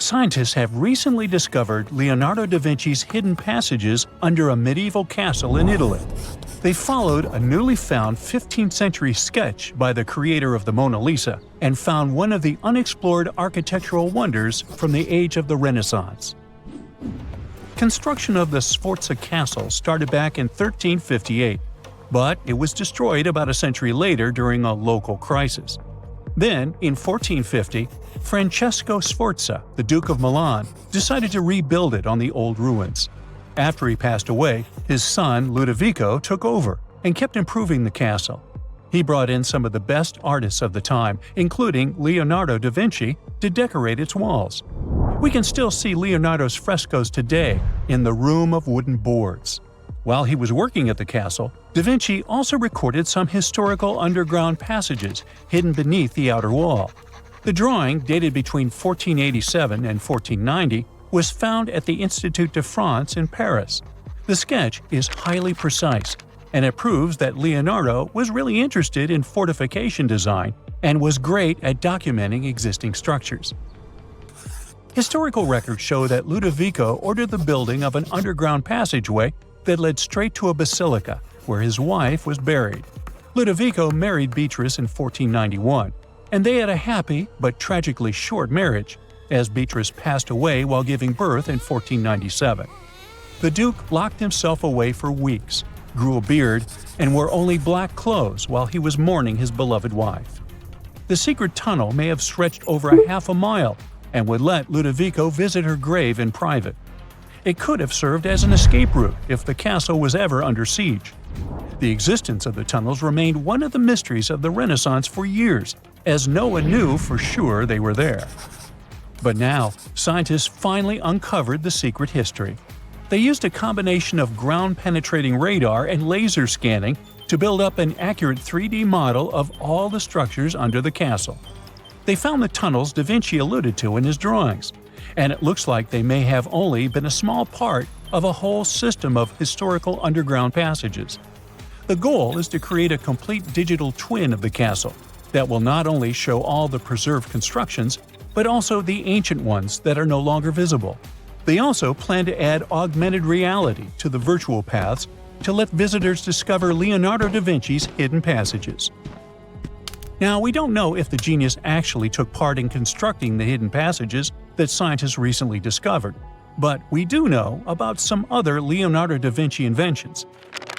Scientists have recently discovered Leonardo da Vinci's hidden passages under a medieval castle in Italy. They followed a newly found 15th century sketch by the creator of the Mona Lisa and found one of the unexplored architectural wonders from the age of the Renaissance. Construction of the Sforza Castle started back in 1358, but it was destroyed about a century later during a local crisis. Then, in 1450, Francesco Sforza, the Duke of Milan, decided to rebuild it on the old ruins. After he passed away, his son Ludovico took over and kept improving the castle. He brought in some of the best artists of the time, including Leonardo da Vinci, to decorate its walls. We can still see Leonardo's frescoes today in the Room of Wooden Boards. While he was working at the castle, Da Vinci also recorded some historical underground passages hidden beneath the outer wall. The drawing, dated between 1487 and 1490, was found at the Institut de France in Paris. The sketch is highly precise, and it proves that Leonardo was really interested in fortification design and was great at documenting existing structures. Historical records show that Ludovico ordered the building of an underground passageway that led straight to a basilica, where his wife was buried. Ludovico married Beatrice in 1491, and they had a happy but tragically short marriage, as Beatrice passed away while giving birth in 1497. The Duke locked himself away for weeks, grew a beard, and wore only black clothes while he was mourning his beloved wife. The secret tunnel may have stretched over half a mile and would let Ludovico visit her grave in private. It could have served as an escape route if the castle was ever under siege. The existence of the tunnels remained one of the mysteries of the Renaissance for years, as no one knew for sure they were there. But now, scientists finally uncovered the secret history. They used a combination of ground-penetrating radar and laser scanning to build up an accurate 3D model of all the structures under the castle. They found the tunnels Da Vinci alluded to in his drawings, and it looks like they may have only been a small part of a whole system of historical underground passages. The goal is to create a complete digital twin of the castle that will not only show all the preserved constructions, but also the ancient ones that are no longer visible. They also plan to add augmented reality to the virtual paths to let visitors discover Leonardo da Vinci's hidden passages. Now, we don't know if the genius actually took part in constructing the hidden passages that scientists recently discovered, but we do know about some other Leonardo da Vinci inventions.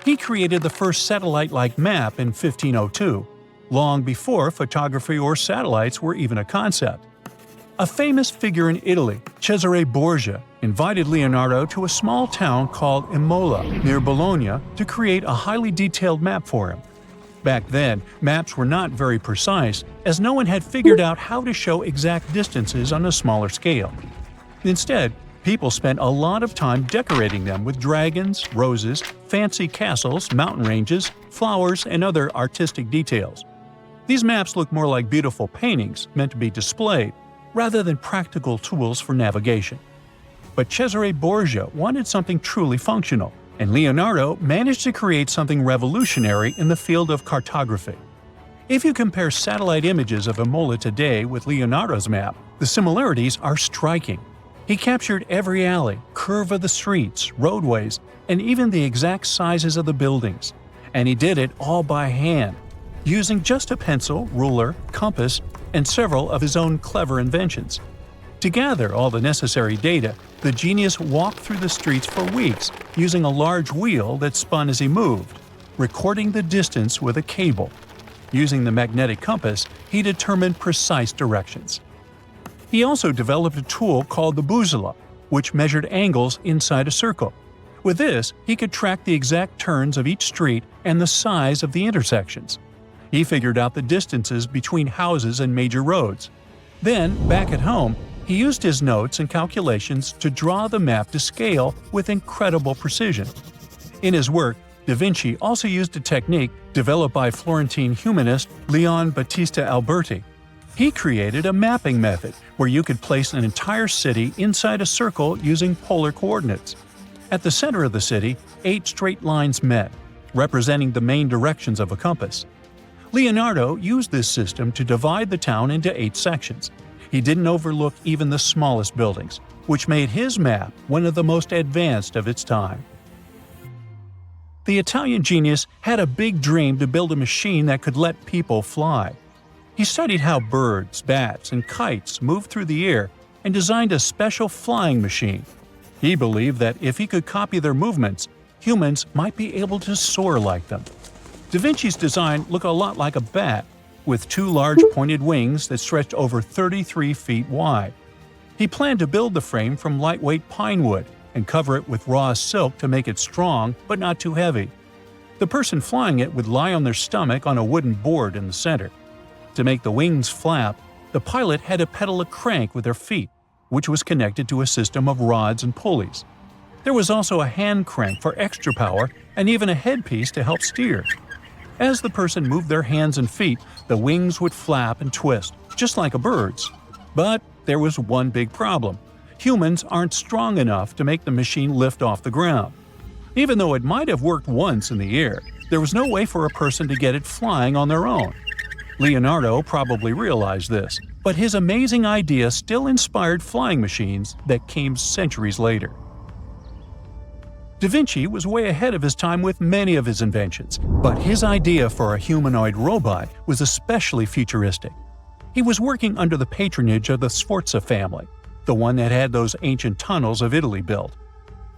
He created the first satellite-like map in 1502, long before photography or satellites were even a concept. A famous figure in Italy, Cesare Borgia, invited Leonardo to a small town called Imola, near Bologna, to create a highly detailed map for him. Back then, maps were not very precise, as no one had figured out how to show exact distances on a smaller scale. Instead, people spent a lot of time decorating them with dragons, roses, fancy castles, mountain ranges, flowers, and other artistic details. These maps look more like beautiful paintings meant to be displayed, rather than practical tools for navigation. But Cesare Borgia wanted something truly functional, and Leonardo managed to create something revolutionary in the field of cartography. If you compare satellite images of Imola today with Leonardo's map, the similarities are striking. He captured every alley, curve of the streets, roadways, and even the exact sizes of the buildings. And he did it all by hand, using just a pencil, ruler, compass, and several of his own clever inventions. To gather all the necessary data, the genius walked through the streets for weeks using a large wheel that spun as he moved, recording the distance with a cable. Using the magnetic compass, he determined precise directions. He also developed a tool called the bussola, which measured angles inside a circle. With this, he could track the exact turns of each street and the size of the intersections. He figured out the distances between houses and major roads. Then, back at home, he used his notes and calculations to draw the map to scale with incredible precision. In his work, Da Vinci also used a technique developed by Florentine humanist Leon Battista Alberti. He created a mapping method where you could place an entire city inside a circle using polar coordinates. At the center of the city, 8 straight lines met, representing the main directions of a compass. Leonardo used this system to divide the town into 8 sections. He didn't overlook even the smallest buildings, which made his map one of the most advanced of its time. The Italian genius had a big dream to build a machine that could let people fly. He studied how birds, bats, and kites move through the air and designed a special flying machine. He believed that if he could copy their movements, humans might be able to soar like them. Da Vinci's design looked a lot like a bat, with two large pointed wings that stretched over 33 feet wide. He planned to build the frame from lightweight pine wood and cover it with raw silk to make it strong but not too heavy. The person flying it would lie on their stomach on a wooden board in the center. To make the wings flap, the pilot had to pedal a crank with their feet, which was connected to a system of rods and pulleys. There was also a hand crank for extra power and even a headpiece to help steer. As the person moved their hands and feet, the wings would flap and twist, just like a bird's. But there was one big problem. Humans aren't strong enough to make the machine lift off the ground. Even though it might have worked once in the air, there was no way for a person to get it flying on their own. Leonardo probably realized this, but his amazing idea still inspired flying machines that came centuries later. Da Vinci was way ahead of his time with many of his inventions, but his idea for a humanoid robot was especially futuristic. He was working under the patronage of the Sforza family, the one that had those ancient tunnels of Italy built.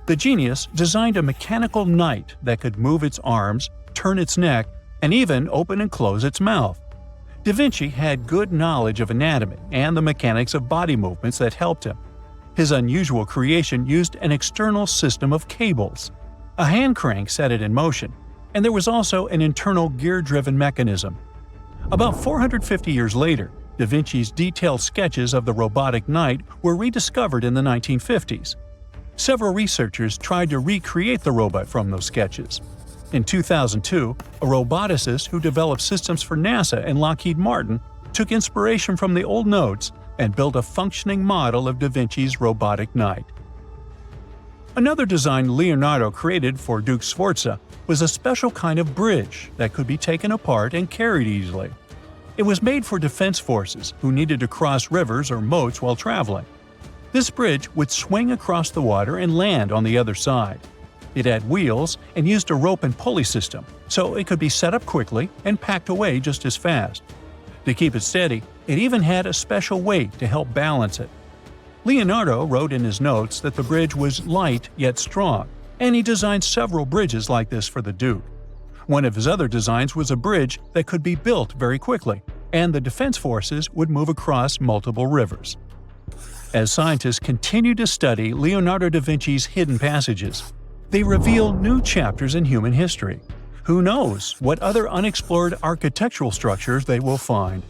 The genius designed a mechanical knight that could move its arms, turn its neck, and even open and close its mouth. Da Vinci had good knowledge of anatomy and the mechanics of body movements that helped him. His unusual creation used an external system of cables. A hand crank set it in motion, and there was also an internal gear-driven mechanism. About 450 years later, Da Vinci's detailed sketches of the robotic knight were rediscovered in the 1950s. Several researchers tried to recreate the robot from those sketches. In 2002, a roboticist who developed systems for NASA and Lockheed Martin took inspiration from the old notes and built a functioning model of Da Vinci's robotic knight. Another design Leonardo created for Duke Sforza was a special kind of bridge that could be taken apart and carried easily. It was made for defense forces who needed to cross rivers or moats while traveling. This bridge would swing across the water and land on the other side. It had wheels and used a rope and pulley system, so it could be set up quickly and packed away just as fast. To keep it steady, it even had a special weight to help balance it. Leonardo wrote in his notes that the bridge was light yet strong, and he designed several bridges like this for the Duke. One of his other designs was a bridge that could be built very quickly, and the defense forces would move across multiple rivers. As scientists continue to study Leonardo da Vinci's hidden passages, they reveal new chapters in human history. Who knows what other unexplored architectural structures they will find?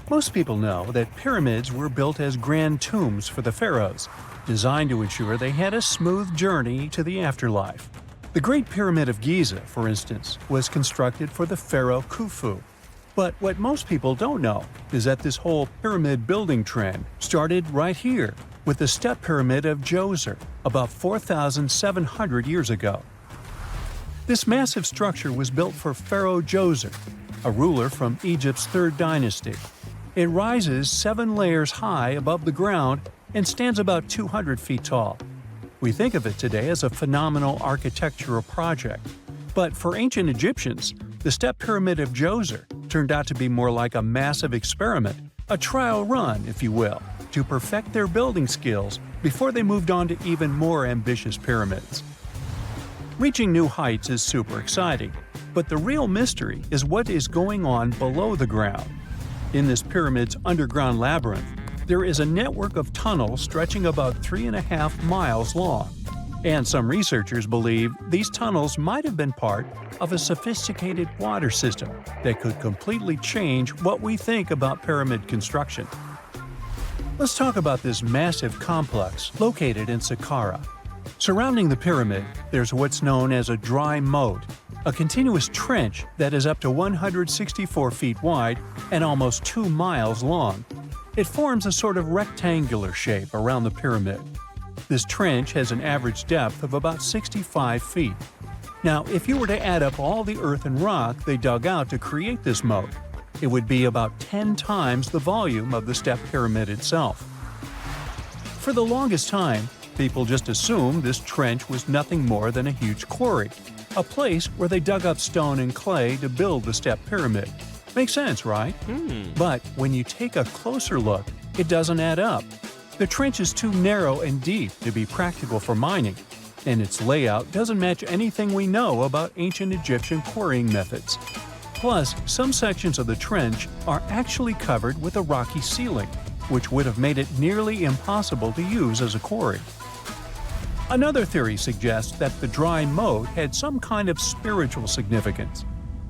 Most people know that pyramids were built as grand tombs for the pharaohs, designed to ensure they had a smooth journey to the afterlife. The Great Pyramid of Giza, for instance, was constructed for the pharaoh Khufu. But what most people don't know is that this whole pyramid building trend started right here with the step pyramid of Djoser about 4,700 years ago. This massive structure was built for Pharaoh Djoser, a ruler from Egypt's 3rd dynasty. It rises 7 layers high above the ground and stands about 200 feet tall. We think of it today as a phenomenal architectural project, but for ancient Egyptians, the step pyramid of Djoser turned out to be more like a massive experiment, a trial run, if you will, to perfect their building skills before they moved on to even more ambitious pyramids. Reaching new heights is super exciting, but the real mystery is what is going on below the ground. In this pyramid's underground labyrinth, there is a network of tunnels stretching about 3.5 miles long, and some researchers believe these tunnels might have been part of a sophisticated water system that could completely change what we think about pyramid construction. Let's talk about this massive complex located in Saqqara. Surrounding the pyramid, there's what's known as a dry moat, a continuous trench that is up to 164 feet wide and almost 2 miles long. It forms a sort of rectangular shape around the pyramid. This trench has an average depth of about 65 feet. Now, if you were to add up all the earth and rock they dug out to create this moat, It would be about 10 times the volume of the step pyramid itself. For the longest time, people just assumed this trench was nothing more than a huge quarry, a place where they dug up stone and clay to build the step pyramid. Makes sense, right? But when you take a closer look, it doesn't add up. The trench is too narrow and deep to be practical for mining, and its layout doesn't match anything we know about ancient Egyptian quarrying methods. Plus, some sections of the trench are actually covered with a rocky ceiling, which would have made it nearly impossible to use as a quarry. Another theory suggests that the dry moat had some kind of spiritual significance.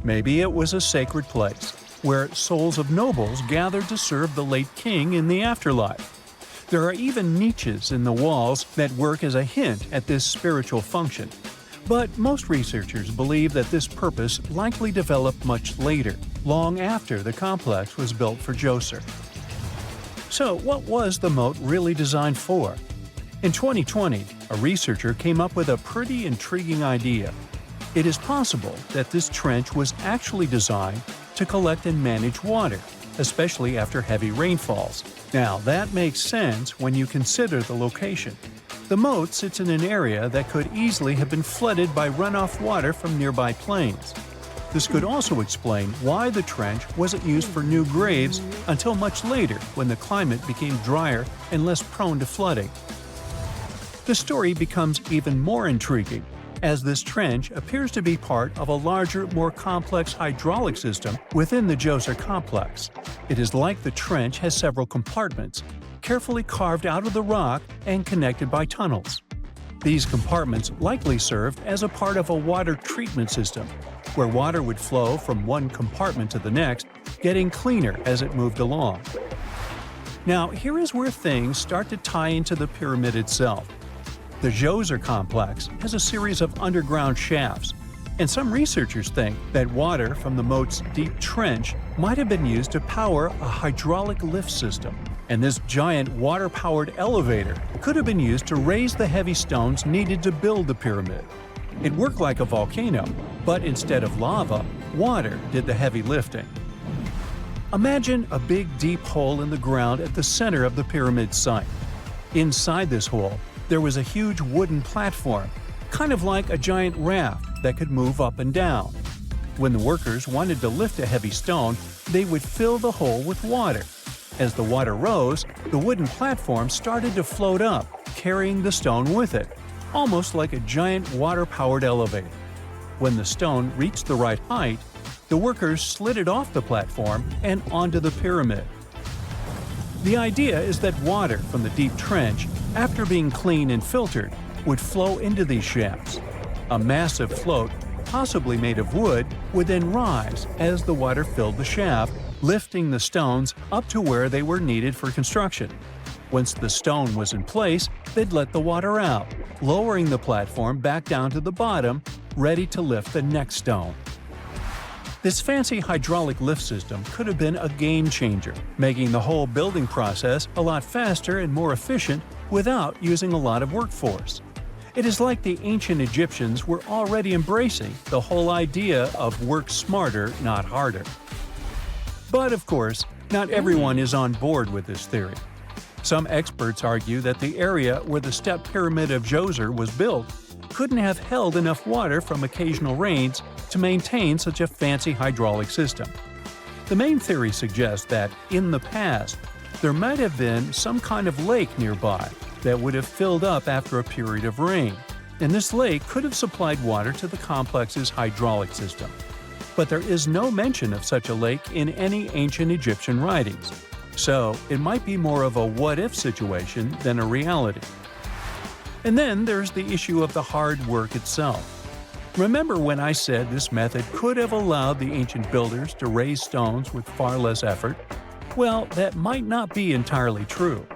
Maybe it was a sacred place, where souls of nobles gathered to serve the late king in the afterlife. There are even niches in the walls that work as a hint at this spiritual function. But most researchers believe that this purpose likely developed much later, long after the complex was built for Djoser. So, what was the moat really designed for? In 2020, a researcher came up with a pretty intriguing idea. It is possible that this trench was actually designed to collect and manage water, especially after heavy rainfalls. Now, that makes sense when you consider the location. The moat sits in an area that could easily have been flooded by runoff water from nearby plains. This could also explain why the trench wasn't used for new graves until much later when the climate became drier and less prone to flooding. The story becomes even more intriguing, as this trench appears to be part of a larger, more complex hydraulic system within the Djoser complex. It is like the trench has several compartments, carefully carved out of the rock and connected by tunnels. These compartments likely served as a part of a water treatment system, where water would flow from one compartment to the next, getting cleaner as it moved along. Now, here is where things start to tie into the pyramid itself. The Djoser complex has a series of underground shafts, and some researchers think that water from the moat's deep trench might have been used to power a hydraulic lift system, and this giant water-powered elevator could have been used to raise the heavy stones needed to build the pyramid. It worked like a volcano, but instead of lava, water did the heavy lifting. Imagine a big deep hole in the ground at the center of the pyramid site. Inside this hole, there was a huge wooden platform, kind of like a giant raft that could move up and down. When the workers wanted to lift a heavy stone, they would fill the hole with water. As the water rose, the wooden platform started to float up, carrying the stone with it, almost like a giant water-powered elevator. When the stone reached the right height, the workers slid it off the platform and onto the pyramid. The idea is that water from the deep trench, after being cleaned and filtered, would flow into these shafts. A massive float, possibly made of wood, would then rise as the water filled the shaft, lifting the stones up to where they were needed for construction. Once the stone was in place, they'd let the water out, lowering the platform back down to the bottom, ready to lift the next stone. This fancy hydraulic lift system could have been a game changer, making the whole building process a lot faster and more efficient without using a lot of workforce. It is like the ancient Egyptians were already embracing the whole idea of work smarter, not harder. But of course, not everyone is on board with this theory. Some experts argue that the area where the step pyramid of Djoser was built couldn't have held enough water from occasional rains to maintain such a fancy hydraulic system. The main theory suggests that, in the past, there might have been some kind of lake nearby that would have filled up after a period of rain, and this lake could have supplied water to the complex's hydraulic system. But there is no mention of such a lake in any ancient Egyptian writings, so it might be more of a what-if situation than a reality. And then there's the issue of the hard work itself. Remember when I said this method could have allowed the ancient builders to raise stones with far less effort? Well, that might not be entirely true.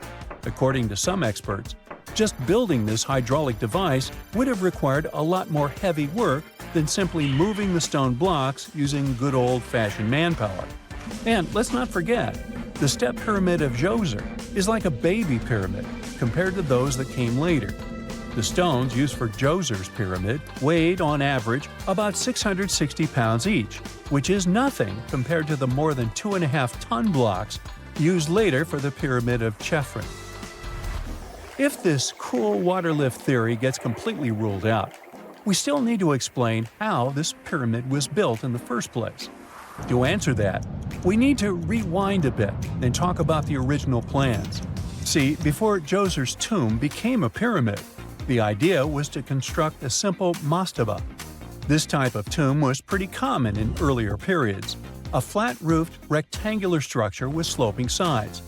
According to some experts, just building this hydraulic device would have required a lot more heavy work than simply moving the stone blocks using good old-fashioned manpower. And let's not forget, the step pyramid of Djoser is like a baby pyramid compared to those that came later. The stones used for Djoser's pyramid weighed, on average, about 660 pounds each, which is nothing compared to the more than 2.5-ton blocks used later for the Pyramid of Chephren. If this cool water lift theory gets completely ruled out, we still need to explain how this pyramid was built in the first place. To answer that, we need to rewind a bit and talk about the original plans. See, before Djoser's tomb became a pyramid, the idea was to construct a simple mastaba. This type of tomb was pretty common in earlier periods, a flat-roofed, rectangular structure with sloping sides.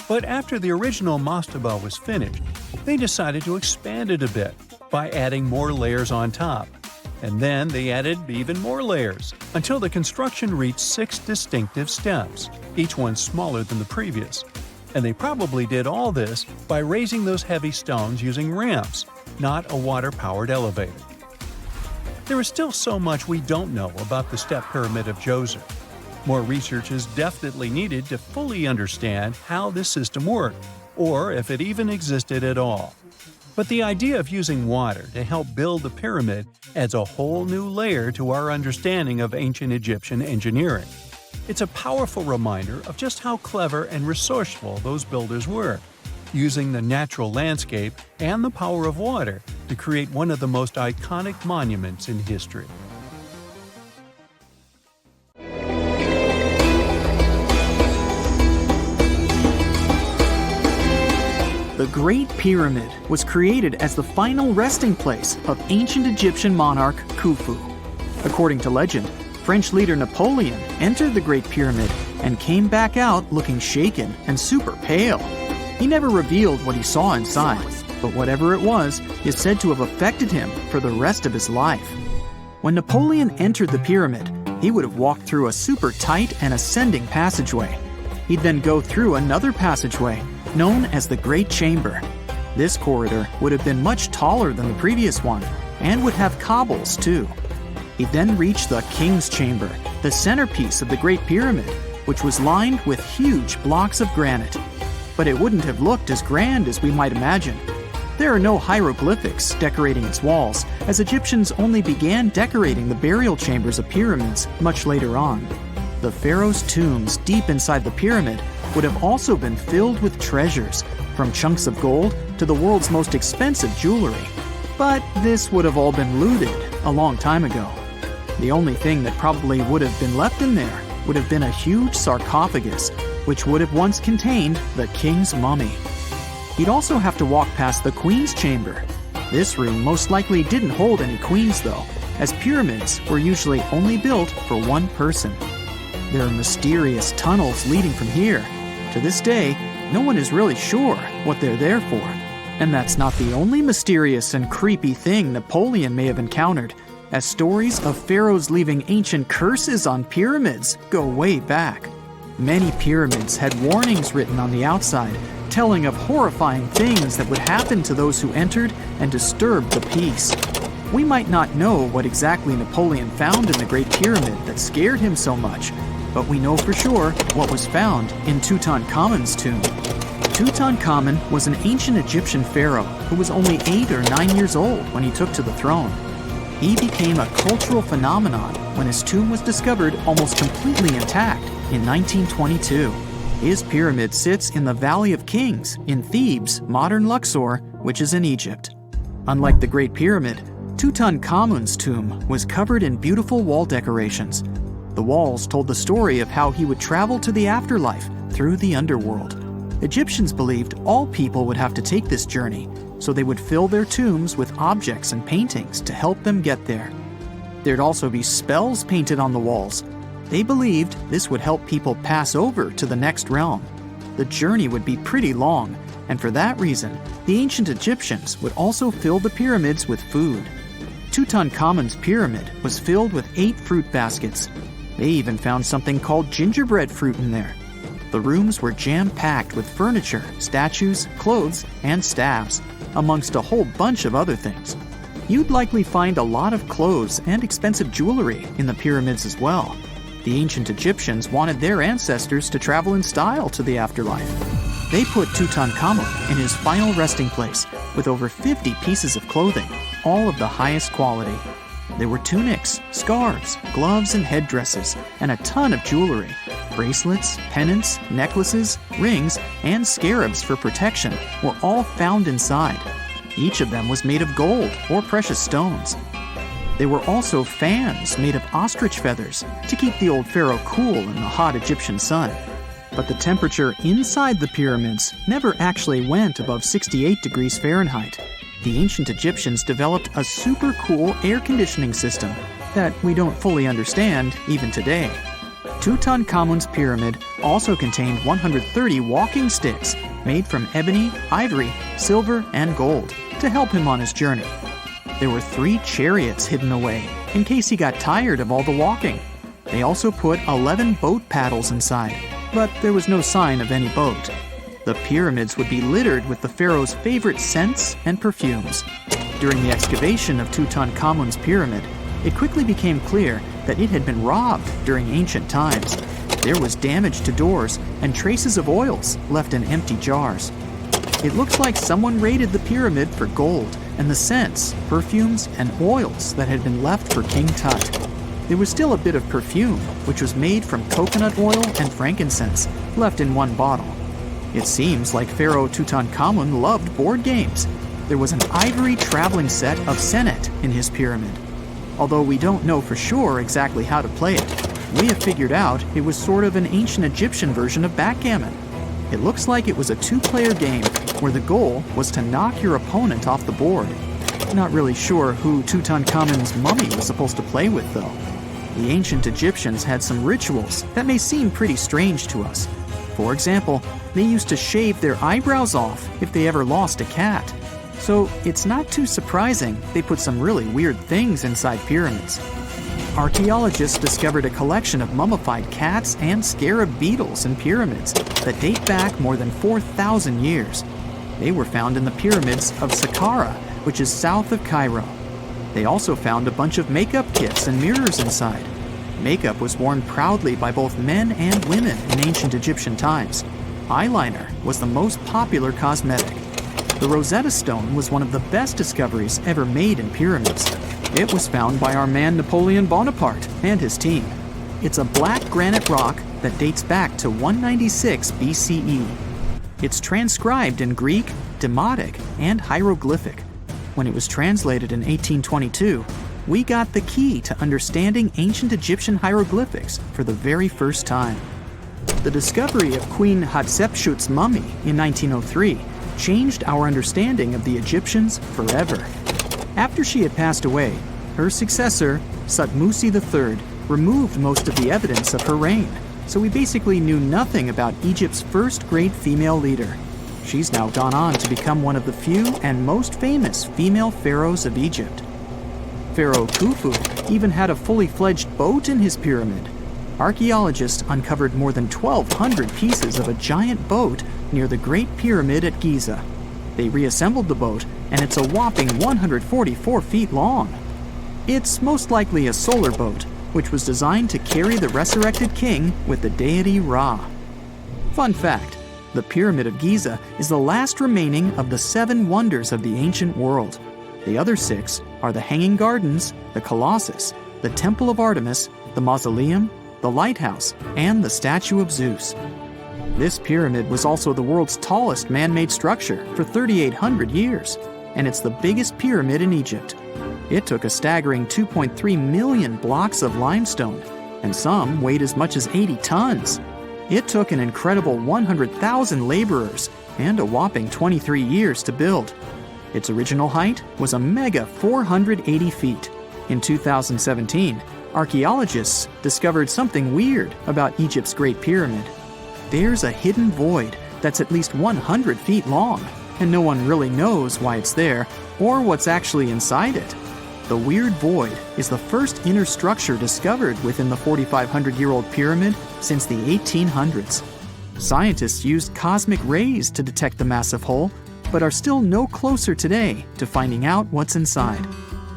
But after the original mastaba was finished, they decided to expand it a bit by adding more layers on top. And then they added even more layers, until the construction reached 6 distinctive steps, each one smaller than the previous. And they probably did all this by raising those heavy stones using ramps, not a water-powered elevator. There is still so much we don't know about the step pyramid of Djoser. More research is definitely needed to fully understand how this system worked, or if it even existed at all. But the idea of using water to help build the pyramid adds a whole new layer to our understanding of ancient Egyptian engineering. It's a powerful reminder of just how clever and resourceful those builders were, using the natural landscape and the power of water to create one of the most iconic monuments in history. The Great Pyramid was created as the final resting place of ancient Egyptian monarch Khufu. According to legend, French leader Napoleon entered the Great Pyramid and came back out looking shaken and super pale. He never revealed what he saw inside, but whatever it was is said to have affected him for the rest of his life. When Napoleon entered the pyramid, he would have walked through a super tight and ascending passageway. He'd then go through another passageway, known as the Great Chamber. This corridor would have been much taller than the previous one, and would have cobbles too. He'd then reach the King's Chamber, the centerpiece of the Great Pyramid, which was lined with huge blocks of granite. But it wouldn't have looked as grand as we might imagine. There are no hieroglyphics decorating its walls, as Egyptians only began decorating the burial chambers of pyramids much later on. The pharaoh's tombs deep inside the pyramid would have also been filled with treasures, from chunks of gold to the world's most expensive jewelry. But this would have all been looted a long time ago. The only thing that probably would have been left in there would have been a huge sarcophagus, which would have once contained the king's mummy. He'd also have to walk past the queen's chamber. This room most likely didn't hold any queens though, as pyramids were usually only built for one person. There are mysterious tunnels leading from here. To this day, no one is really sure what they're there for. And that's not the only mysterious and creepy thing Napoleon may have encountered, as stories of pharaohs leaving ancient curses on pyramids go way back. Many pyramids had warnings written on the outside, telling of horrifying things that would happen to those who entered and disturbed the peace. We might not know what exactly Napoleon found in the Great Pyramid that scared him so much, but we know for sure what was found in Tutankhamun's tomb. Tutankhamun was an ancient Egyptian pharaoh who was only 8 or 9 years old when he took to the throne. He became a cultural phenomenon when his tomb was discovered almost completely intact in 1922. His pyramid sits in the Valley of Kings in Thebes, modern Luxor, which is in Egypt. Unlike the Great Pyramid, Tutankhamun's tomb was covered in beautiful wall decorations. The walls told the story of how he would travel to the afterlife through the underworld. Egyptians believed all people would have to take this journey, so they would fill their tombs with objects and paintings to help them get there. There'd also be spells painted on the walls. They believed this would help people pass over to the next realm. The journey would be pretty long, and for that reason, the ancient Egyptians would also fill the pyramids with food. Tutankhamun's pyramid was filled with 8 fruit baskets. They even found something called gingerbread fruit in there. The rooms were jam-packed with furniture, statues, clothes, and staffs, amongst a whole bunch of other things. You'd likely find a lot of clothes and expensive jewelry in the pyramids as well. The ancient Egyptians wanted their ancestors to travel in style to the afterlife. They put Tutankhamun in his final resting place with over 50 pieces of clothing, all of the highest quality. There were tunics, scarves, gloves, and headdresses, and a ton of jewelry. Bracelets, pendants, necklaces, rings, and scarabs for protection were all found inside. Each of them was made of gold or precious stones. There were also fans made of ostrich feathers to keep the old pharaoh cool in the hot Egyptian sun. But the temperature inside the pyramids never actually went above 68 degrees Fahrenheit. The ancient Egyptians developed a super cool air conditioning system that we don't fully understand even today. Tutankhamun's pyramid also contained 130 walking sticks made from ebony, ivory, silver, and gold to help him on his journey. There were 3 chariots hidden away in case he got tired of all the walking. They also put 11 boat paddles inside, but there was no sign of any boat. The pyramids would be littered with the pharaoh's favorite scents and perfumes. During the excavation of Tutankhamun's pyramid, it quickly became clear that it had been robbed during ancient times. There was damage to doors and traces of oils left in empty jars. It looks like someone raided the pyramid for gold and the scents, perfumes, and oils that had been left for King Tut. There was still a bit of perfume, which was made from coconut oil and frankincense, left in one bottle. It seems like Pharaoh Tutankhamun loved board games. There was an ivory traveling set of senet in his pyramid. Although we don't know for sure exactly how to play it, we have figured out it was sort of an ancient Egyptian version of backgammon. It looks like it was a 2-player game where the goal was to knock your opponent off the board. Not really sure who Tutankhamun's mummy was supposed to play with, though. The ancient Egyptians had some rituals that may seem pretty strange to us. For example, they used to shave their eyebrows off if they ever lost a cat. So it's not too surprising they put some really weird things inside pyramids. Archaeologists discovered a collection of mummified cats and scarab beetles in pyramids that date back more than 4,000 years. They were found in the pyramids of Saqqara, which is south of Cairo. They also found a bunch of makeup kits and mirrors inside. Makeup was worn proudly by both men and women in ancient Egyptian times. Eyeliner was the most popular cosmetic. The Rosetta Stone was one of the best discoveries ever made in pyramids. It was found by our man Napoleon Bonaparte and his team. It's a black granite rock that dates back to 196 BCE. It's transcribed in Greek, Demotic, and hieroglyphic. When it was translated in 1822, we got the key to understanding ancient Egyptian hieroglyphics for the very first time. The discovery of Queen Hatshepsut's mummy in 1903 changed our understanding of the Egyptians forever. After she had passed away, her successor, Thutmose III, removed most of the evidence of her reign, so we basically knew nothing about Egypt's first great female leader. She's now gone on to become one of the few and most famous female pharaohs of Egypt. Pharaoh Khufu even had a fully fledged boat in his pyramid. Archaeologists uncovered more than 1,200 pieces of a giant boat near the Great Pyramid at Giza. They reassembled the boat, and it's a whopping 144 feet long. It's most likely a solar boat, which was designed to carry the resurrected king with the deity Ra. Fun fact, the Pyramid of Giza is the last remaining of the 7 wonders of the ancient world. The other 6 are the Hanging Gardens, the Colossus, the Temple of Artemis, the Mausoleum, the Lighthouse, and the Statue of Zeus. This pyramid was also the world's tallest man-made structure for 3,800 years, and it's the biggest pyramid in Egypt. It took a staggering 2.3 million blocks of limestone, and some weighed as much as 80 tons. It took an incredible 100,000 laborers and a whopping 23 years to build. Its original height was a mega 480 feet. In 2017, archaeologists discovered something weird about Egypt's Great Pyramid. There's a hidden void that's at least 100 feet long, and no one really knows why it's there or what's actually inside it. The weird void is the first inner structure discovered within the 4,500-year-old pyramid since the 1800s. Scientists used cosmic rays to detect the massive hole, but are still no closer today to finding out what's inside.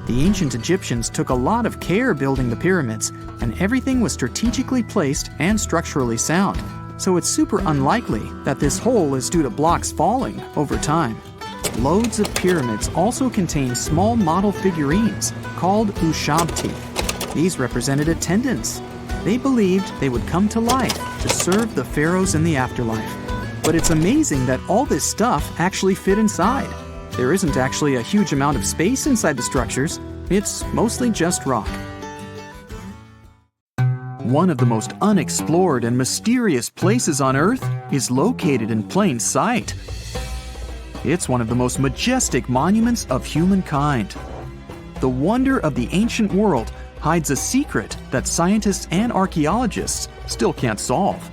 The ancient Egyptians took a lot of care building the pyramids, and everything was strategically placed and structurally sound, so it's super unlikely that this hole is due to blocks falling over time. Loads of pyramids also contain small model figurines called ushabti. These represented attendants. They believed they would come to life to serve the pharaohs in the afterlife. But it's amazing that all this stuff actually fit inside. There isn't actually a huge amount of space inside the structures. It's mostly just rock. One of the most unexplored and mysterious places on Earth is located in plain sight. It's one of the most majestic monuments of humankind. The wonder of the ancient world hides a secret that scientists and archaeologists still can't solve.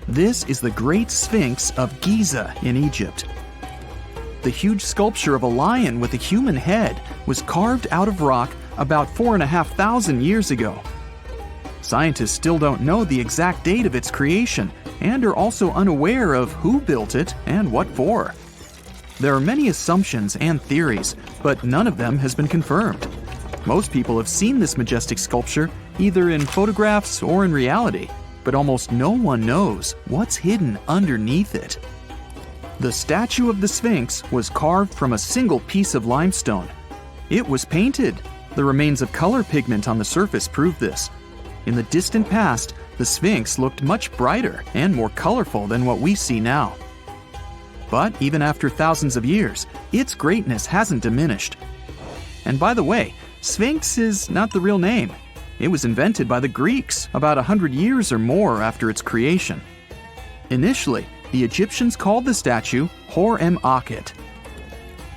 This is the Great Sphinx of Giza in Egypt. The huge sculpture of a lion with a human head was carved out of rock about 4,500 years ago. Scientists still don't know the exact date of its creation and are also unaware of who built it and what for. There are many assumptions and theories, but none of them has been confirmed. Most people have seen this majestic sculpture either in photographs or in reality, but almost no one knows what's hidden underneath it. The statue of the Sphinx was carved from a single piece of limestone. It was painted. The remains of color pigment on the surface prove this. In the distant past, the Sphinx looked much brighter and more colorful than what we see now. But even after thousands of years, its greatness hasn't diminished. And by the way, Sphinx is not the real name. It was invented by the Greeks about 100 years or more after its creation. Initially, the Egyptians called the statue Hor-em-Akhet.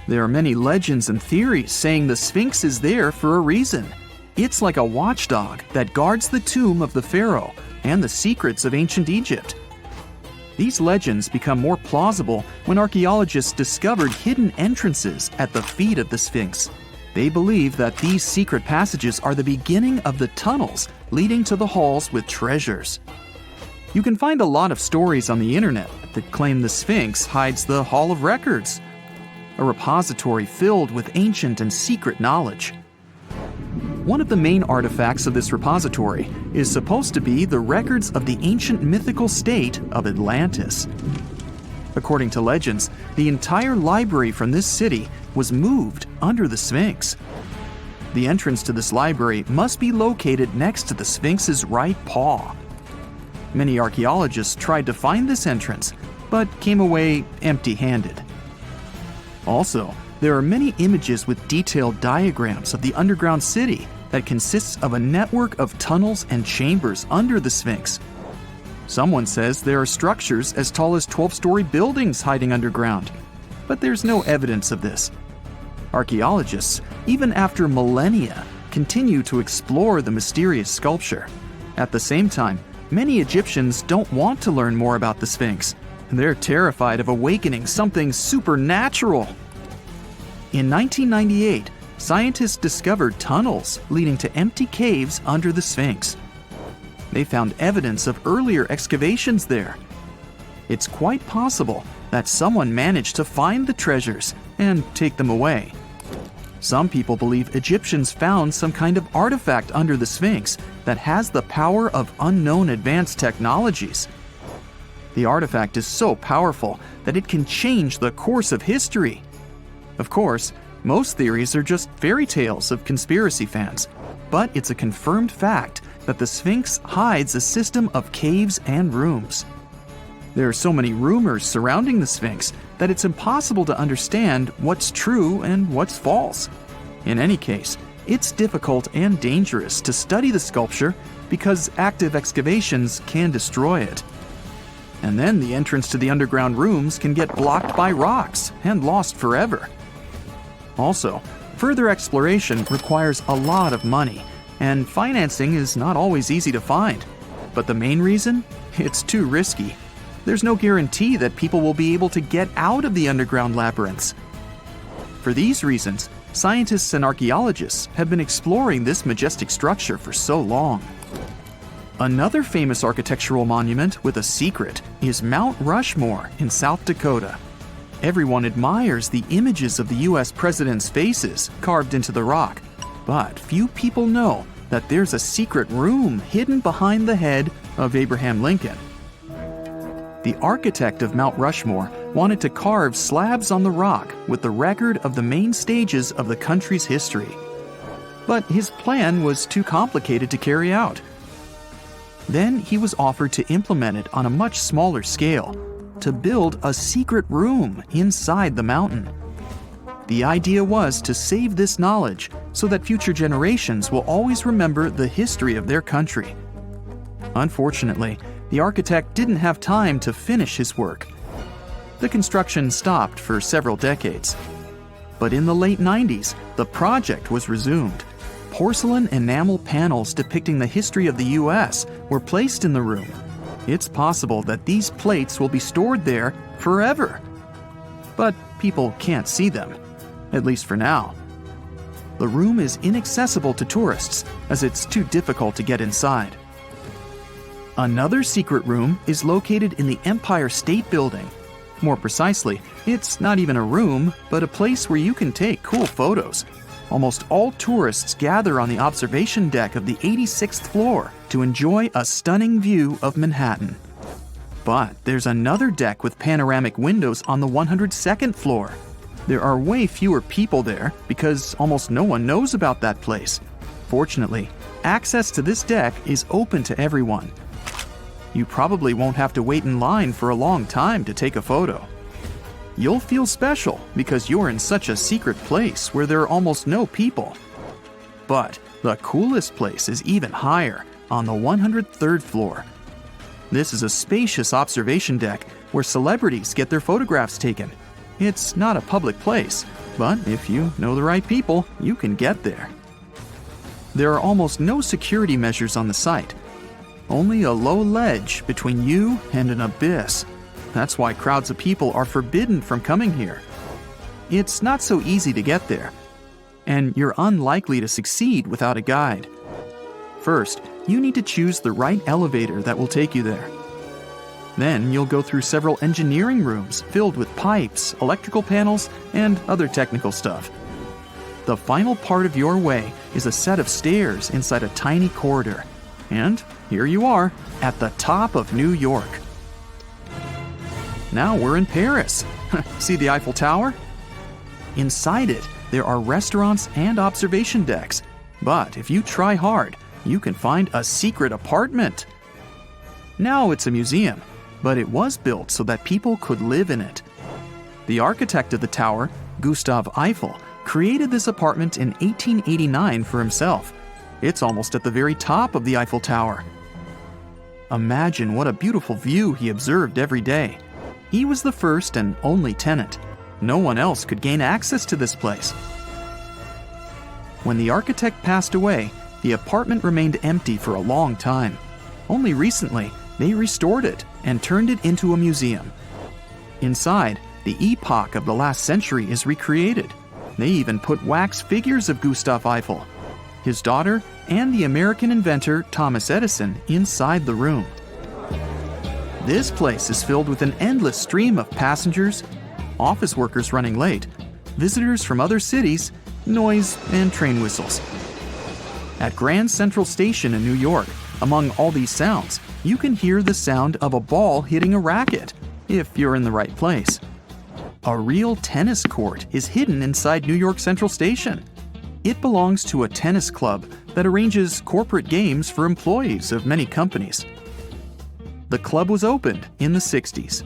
There are many legends and theories saying the Sphinx is there for a reason. It's like a watchdog that guards the tomb of the pharaoh and the secrets of ancient Egypt. These legends become more plausible when archaeologists discovered hidden entrances at the feet of the Sphinx. They believe that these secret passages are the beginning of the tunnels leading to the halls with treasures. You can find a lot of stories on the internet that claim the Sphinx hides the Hall of Records, a repository filled with ancient and secret knowledge. One of the main artifacts of this repository is supposed to be the records of the ancient mythical state of Atlantis. According to legends, the entire library from this city was moved under the Sphinx. The entrance to this library must be located next to the Sphinx's right paw. Many archaeologists tried to find this entrance, but came away empty-handed. Also, there are many images with detailed diagrams of the underground city that consists of a network of tunnels and chambers under the Sphinx. Someone says there are structures as tall as 12-story buildings hiding underground, but there's no evidence of this. Archaeologists, even after millennia, continue to explore the mysterious sculpture. At the same time, many Egyptians don't want to learn more about the Sphinx. They're terrified of awakening something supernatural. In 1998, scientists discovered tunnels leading to empty caves under the Sphinx. They found evidence of earlier excavations there. It's quite possible that someone managed to find the treasures and take them away. Some people believe Egyptians found some kind of artifact under the Sphinx that has the power of unknown advanced technologies. The artifact is so powerful that it can change the course of history. Of course, most theories are just fairy tales of conspiracy fans, but it's a confirmed fact that the Sphinx hides a system of caves and rooms. There are so many rumors surrounding the Sphinx that it's impossible to understand what's true and what's false. In any case, it's difficult and dangerous to study the sculpture because active excavations can destroy it. And then the entrance to the underground rooms can get blocked by rocks and lost forever. Also, further exploration requires a lot of money, and financing is not always easy to find. But the main reason? It's too risky. There's no guarantee that people will be able to get out of the underground labyrinths. For these reasons, scientists and archaeologists have been exploring this majestic structure for so long. Another famous architectural monument with a secret is Mount Rushmore in South Dakota. Everyone admires the images of the U.S. presidents' faces carved into the rock, but few people know that there's a secret room hidden behind the head of Abraham Lincoln. The architect of Mount Rushmore wanted to carve slabs on the rock with the record of the main stages of the country's history. But his plan was too complicated to carry out. Then he was offered to implement it on a much smaller scale, to build a secret room inside the mountain. The idea was to save this knowledge so that future generations will always remember the history of their country. Unfortunately, the architect didn't have time to finish his work. The construction stopped for several decades. But in the late 90s, the project was resumed. Porcelain enamel panels depicting the history of the US were placed in the room. It's possible that these plates will be stored there forever. But people can't see them, at least for now. The room is inaccessible to tourists as it's too difficult to get inside. Another secret room is located in the Empire State Building. More precisely, it's not even a room, but a place where you can take cool photos. Almost all tourists gather on the observation deck of the 86th floor to enjoy a stunning view of Manhattan. But there's another deck with panoramic windows on the 102nd floor. There are way fewer people there because almost no one knows about that place. Fortunately, access to this deck is open to everyone. You probably won't have to wait in line for a long time to take a photo. You'll feel special because you're in such a secret place where there are almost no people. But the coolest place is even higher, on the 103rd floor. This is a spacious observation deck where celebrities get their photographs taken. It's not a public place, but if you know the right people, you can get there. There are almost no security measures on the site. Only a low ledge between you and an abyss. That's why crowds of people are forbidden from coming here. It's not so easy to get there, and you're unlikely to succeed without a guide. First, you need to choose the right elevator that will take you there. Then you'll go through several engineering rooms filled with pipes, electrical panels, and other technical stuff. The final part of your way is a set of stairs inside a tiny corridor. And here you are, at the top of New York. Now we're in Paris. See the Eiffel Tower? Inside it, there are restaurants and observation decks. But if you try hard, you can find a secret apartment. Now it's a museum, but it was built so that people could live in it. The architect of the tower, Gustav Eiffel, created this apartment in 1889 for himself. It's almost at the very top of the Eiffel Tower. Imagine what a beautiful view he observed every day. He was the first and only tenant. No one else could gain access to this place. When the architect passed away, the apartment remained empty for a long time. Only recently, they restored it and turned it into a museum. Inside, the epoch of the last century is recreated. They even put wax figures of Gustav Eiffel, his daughter, and the American inventor Thomas Edison inside the room. This place is filled with an endless stream of passengers, office workers running late, visitors from other cities, noise, and train whistles. At Grand Central Station in New York, among all these sounds, you can hear the sound of a ball hitting a racket, if you're in the right place. A real tennis court is hidden inside New York Central Station. It belongs to a tennis club that arranges corporate games for employees of many companies. The club was opened in the 60s.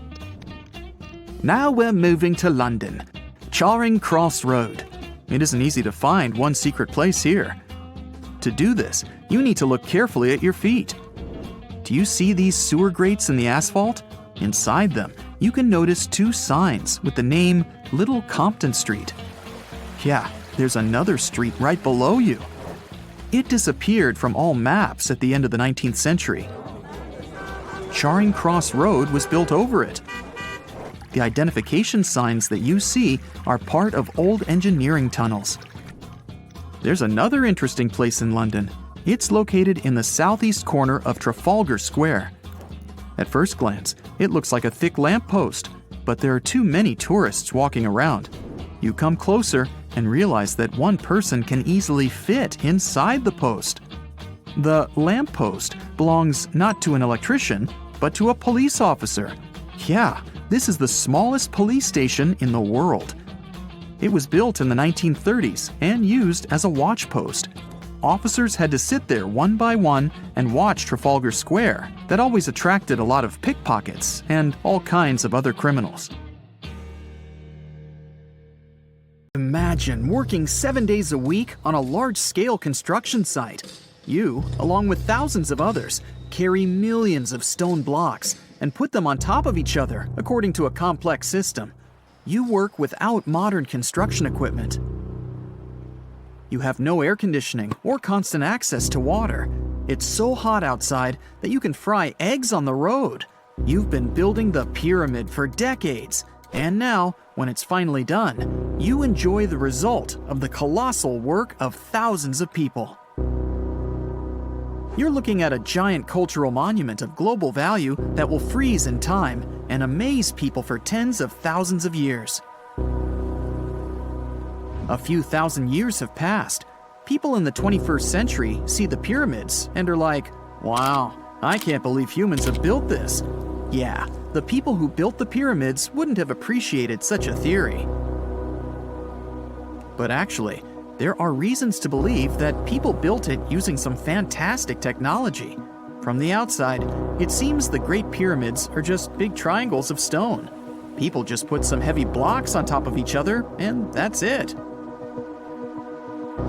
Now we're moving to London, Charing Cross Road. It isn't easy to find one secret place here. To do this, you need to look carefully at your feet. Do you see these sewer grates in the asphalt? Inside them, you can notice two signs with the name Little Compton Street. Yeah, there's another street right below you. It disappeared from all maps at the end of the 19th century. Charing Cross Road was built over it. The identification signs that you see are part of old engineering tunnels. There's another interesting place in London. It's located in the southeast corner of Trafalgar Square. At first glance, it looks like a thick lamppost, but there are too many tourists walking around. You come closer and realize that one person can easily fit inside the post. The lamppost belongs not to an electrician, but to a police officer. Yeah, this is the smallest police station in the world. It was built in the 1930s and used as a watch post. Officers had to sit there one by one and watch Trafalgar Square. That always attracted a lot of pickpockets and all kinds of other criminals. Imagine working 7 days a week on a large-scale construction site. You, along with thousands of others, carry millions of stone blocks and put them on top of each other according to a complex system. You work without modern construction equipment. You have no air conditioning or constant access to water. It's so hot outside that you can fry eggs on the road. You've been building the pyramid for decades, and now, when it's finally done, you enjoy the result of the colossal work of thousands of people. You're looking at a giant cultural monument of global value that will freeze in time and amaze people for tens of thousands of years. A few thousand years have passed. People in the 21st century see the pyramids and are like, "Wow, I can't believe humans have built this." Yeah, the people who built the pyramids wouldn't have appreciated such a theory. But actually, there are reasons to believe that people built it using some fantastic technology. From the outside, it seems the Great Pyramids are just big triangles of stone. People just put some heavy blocks on top of each other, and that's it.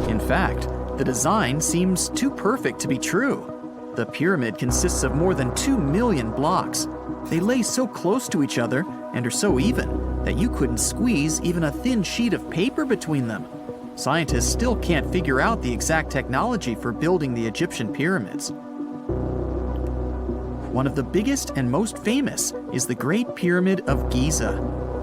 In fact, the design seems too perfect to be true. The pyramid consists of more than 2 million blocks. They lay so close to each other and are so even that you couldn't squeeze even a thin sheet of paper between them. Scientists still can't figure out the exact technology for building the Egyptian pyramids. One of the biggest and most famous is the Great Pyramid of Giza.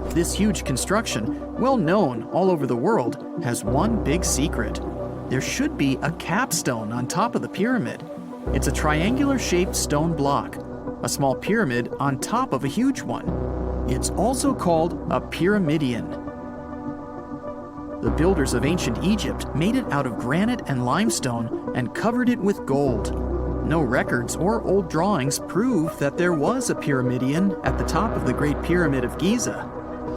This huge construction, well known all over the world, has one big secret. There should be a capstone on top of the pyramid. It's a triangular-shaped stone block, a small pyramid on top of a huge one. It's also called a pyramidion. The builders of ancient Egypt made it out of granite and limestone and covered it with gold. No records or old drawings prove that there was a pyramidion at the top of the Great Pyramid of Giza.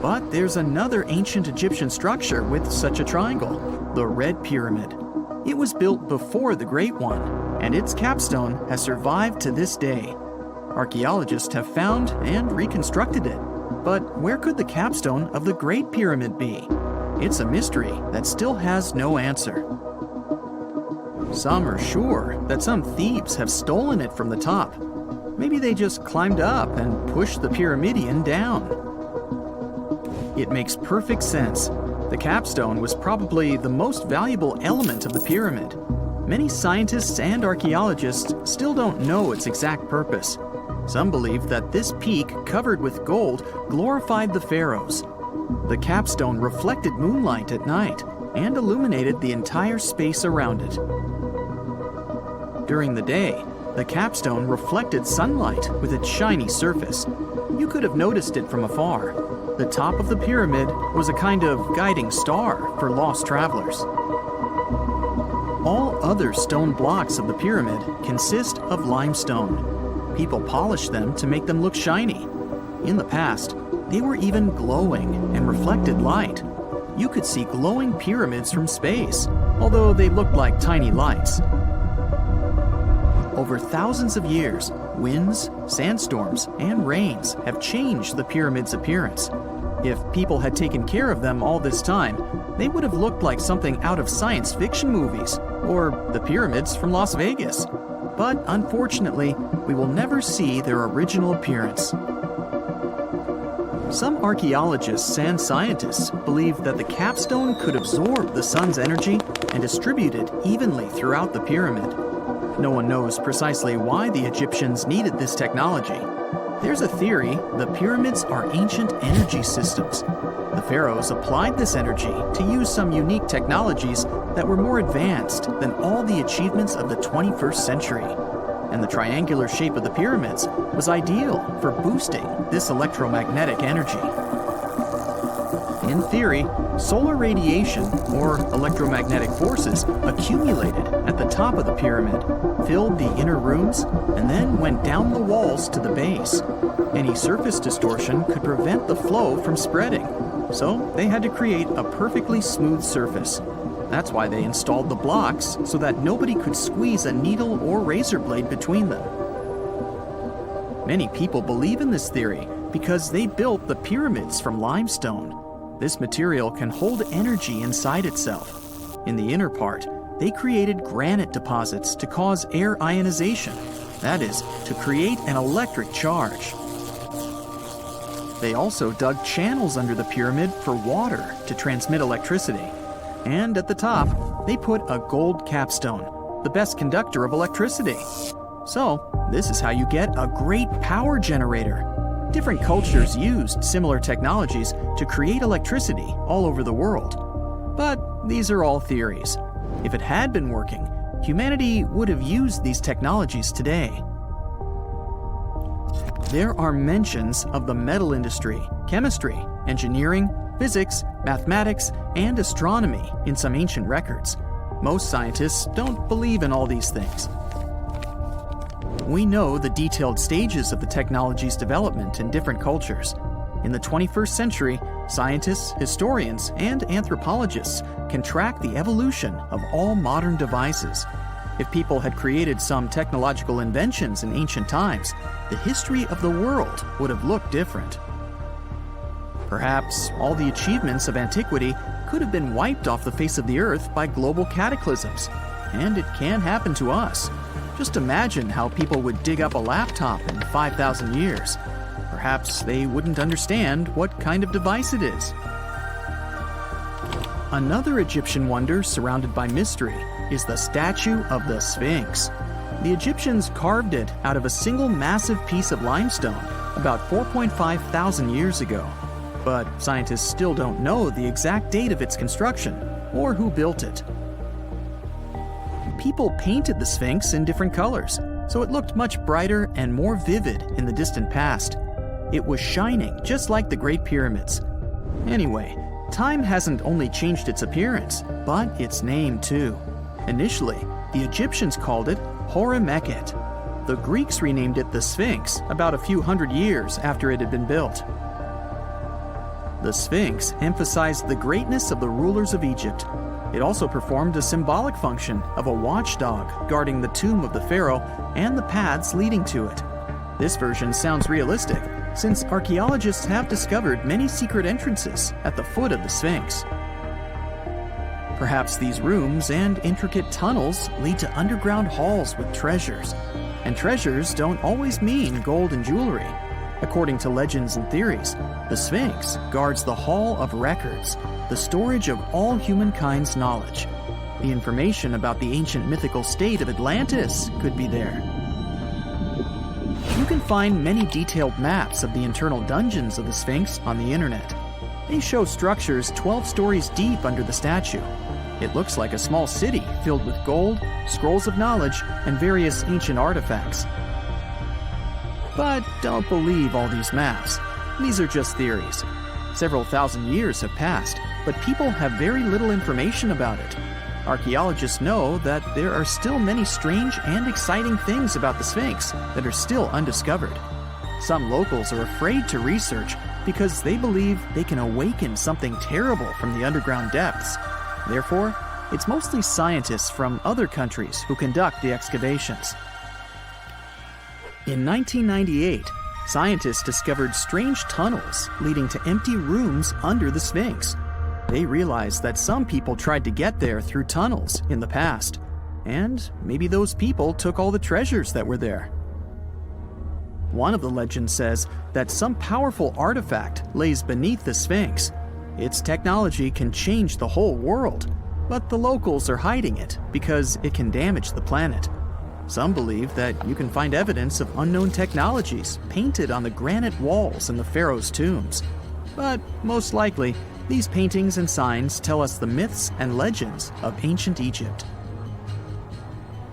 But there's another ancient Egyptian structure with such a triangle, the Red Pyramid. It was built before the Great One, and its capstone has survived to this day. Archaeologists have found and reconstructed it. But where could the capstone of the Great Pyramid be? It's a mystery that still has no answer. Some are sure that some thieves have stolen it from the top. Maybe they just climbed up and pushed the pyramidion down. It makes perfect sense. The capstone was probably the most valuable element of the pyramid. Many scientists and archaeologists still don't know its exact purpose. Some believe that this peak covered with gold glorified the pharaohs. The capstone reflected moonlight at night and illuminated the entire space around it. During the day, the capstone reflected sunlight with its shiny surface. You could have noticed it from afar. The top of the pyramid was a kind of guiding star for lost travelers. All other stone blocks of the pyramid consist of limestone. People polished them to make them look shiny. In the past, they were even glowing and reflected light. You could see glowing pyramids from space, although they looked like tiny lights. Over thousands of years, winds, sandstorms, and rains have changed the pyramid's appearance. If people had taken care of them all this time, they would have looked like something out of science fiction movies, or the pyramids from Las Vegas. But unfortunately, we will never see their original appearance. Some archaeologists and scientists believe that the capstone could absorb the sun's energy and distribute it evenly throughout the pyramid. No one knows precisely why the Egyptians needed this technology. There's a theory the pyramids are ancient energy systems. The pharaohs applied this energy to use some unique technologies that were more advanced than all the achievements of the 21st century. And the triangular shape of the pyramids was ideal for boosting this electromagnetic energy. In theory, solar radiation, or electromagnetic forces, accumulated at the top of the pyramid, filled the inner rooms, and then went down the walls to the base. Any surface distortion could prevent the flow from spreading, so they had to create a perfectly smooth surface. That's why they installed the blocks so that nobody could squeeze a needle or razor blade between them. Many people believe in this theory because they built the pyramids from limestone. This material can hold energy inside itself. In the inner part, they created granite deposits to cause air ionization, that is, to create an electric charge. They also dug channels under the pyramid for water to transmit electricity. And at the top, they put a gold capstone, the best conductor of electricity. So, this is how you get a great power generator. Different cultures used similar technologies to create electricity all over the world. But these are all theories. If it had been working, humanity would have used these technologies today. There are mentions of the metal industry, chemistry, engineering, physics, mathematics, and astronomy in some ancient records. Most scientists don't believe in all these things. We know the detailed stages of the technology's development in different cultures. In the 21st century, scientists, historians, and anthropologists can track the evolution of all modern devices. If people had created some technological inventions in ancient times, the history of the world would have looked different. Perhaps all the achievements of antiquity could have been wiped off the face of the earth by global cataclysms, and it can happen to us. Just imagine how people would dig up a laptop in 5,000 years. Perhaps they wouldn't understand what kind of device it is. Another Egyptian wonder surrounded by mystery is the statue of the Sphinx. The Egyptians carved it out of a single massive piece of limestone about 4.5 thousand years ago. But scientists still don't know the exact date of its construction or who built it. People painted the Sphinx in different colors, so it looked much brighter and more vivid in the distant past. It was shining just like the Great Pyramids. Anyway, time hasn't only changed its appearance, but its name too. Initially, the Egyptians called it Hora-Mekhet. The Greeks renamed it the Sphinx about a few hundred years after it had been built. The Sphinx emphasized the greatness of the rulers of Egypt. It also performed a symbolic function of a watchdog guarding the tomb of the pharaoh and the paths leading to it. This version sounds realistic, since archaeologists have discovered many secret entrances at the foot of the Sphinx. Perhaps these rooms and intricate tunnels lead to underground halls with treasures. And treasures don't always mean gold and jewelry. According to legends and theories, the Sphinx guards the Hall of Records, the storage of all humankind's knowledge. The information about the ancient mythical state of Atlantis could be there. You can find many detailed maps of the internal dungeons of the Sphinx on the internet. They show structures 12 stories deep under the statue. It looks like a small city filled with gold, scrolls of knowledge, and various ancient artifacts. But don't believe all these maps. These are just theories. Several thousand years have passed, but people have very little information about it. Archaeologists know that there are still many strange and exciting things about the Sphinx that are still undiscovered. Some locals are afraid to research because they believe they can awaken something terrible from the underground depths. Therefore, it's mostly scientists from other countries who conduct the excavations. In 1998, scientists discovered strange tunnels leading to empty rooms under the Sphinx. They realized that some people tried to get there through tunnels in the past, and maybe those people took all the treasures that were there. One of the legends says that some powerful artifact lays beneath the Sphinx. Its technology can change the whole world, but the locals are hiding it because it can damage the planet. Some believe that you can find evidence of unknown technologies painted on the granite walls in the pharaoh's tombs. But most likely, these paintings and signs tell us the myths and legends of ancient Egypt.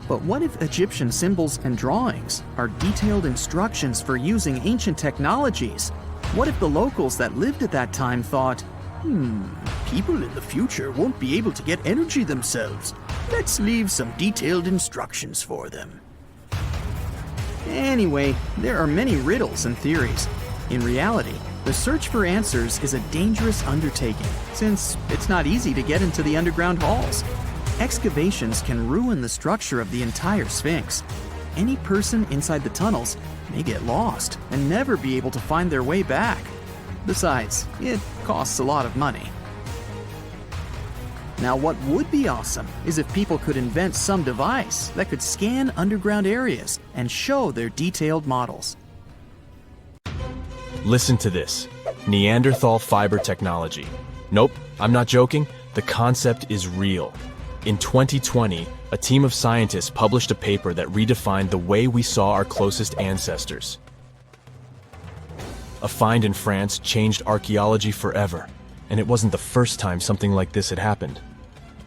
But what if Egyptian symbols and drawings are detailed instructions for using ancient technologies? What if the locals that lived at that time thought, People in the future won't be able to get energy themselves. Let's leave some detailed instructions for them. Anyway, there are many riddles and theories. In reality, the search for answers is a dangerous undertaking, since it's not easy to get into the underground halls. Excavations can ruin the structure of the entire Sphinx. Any person inside the tunnels may get lost and never be able to find their way back. Besides, it costs a lot of money. Now, what would be awesome is if people could invent some device that could scan underground areas and show their detailed models. Listen to this. Neanderthal fiber technology. Nope, I'm not joking. The concept is real. In 2020, a team of scientists published a paper that redefined the way we saw our closest ancestors. A find in France changed archaeology forever, and it wasn't the first time something like this had happened.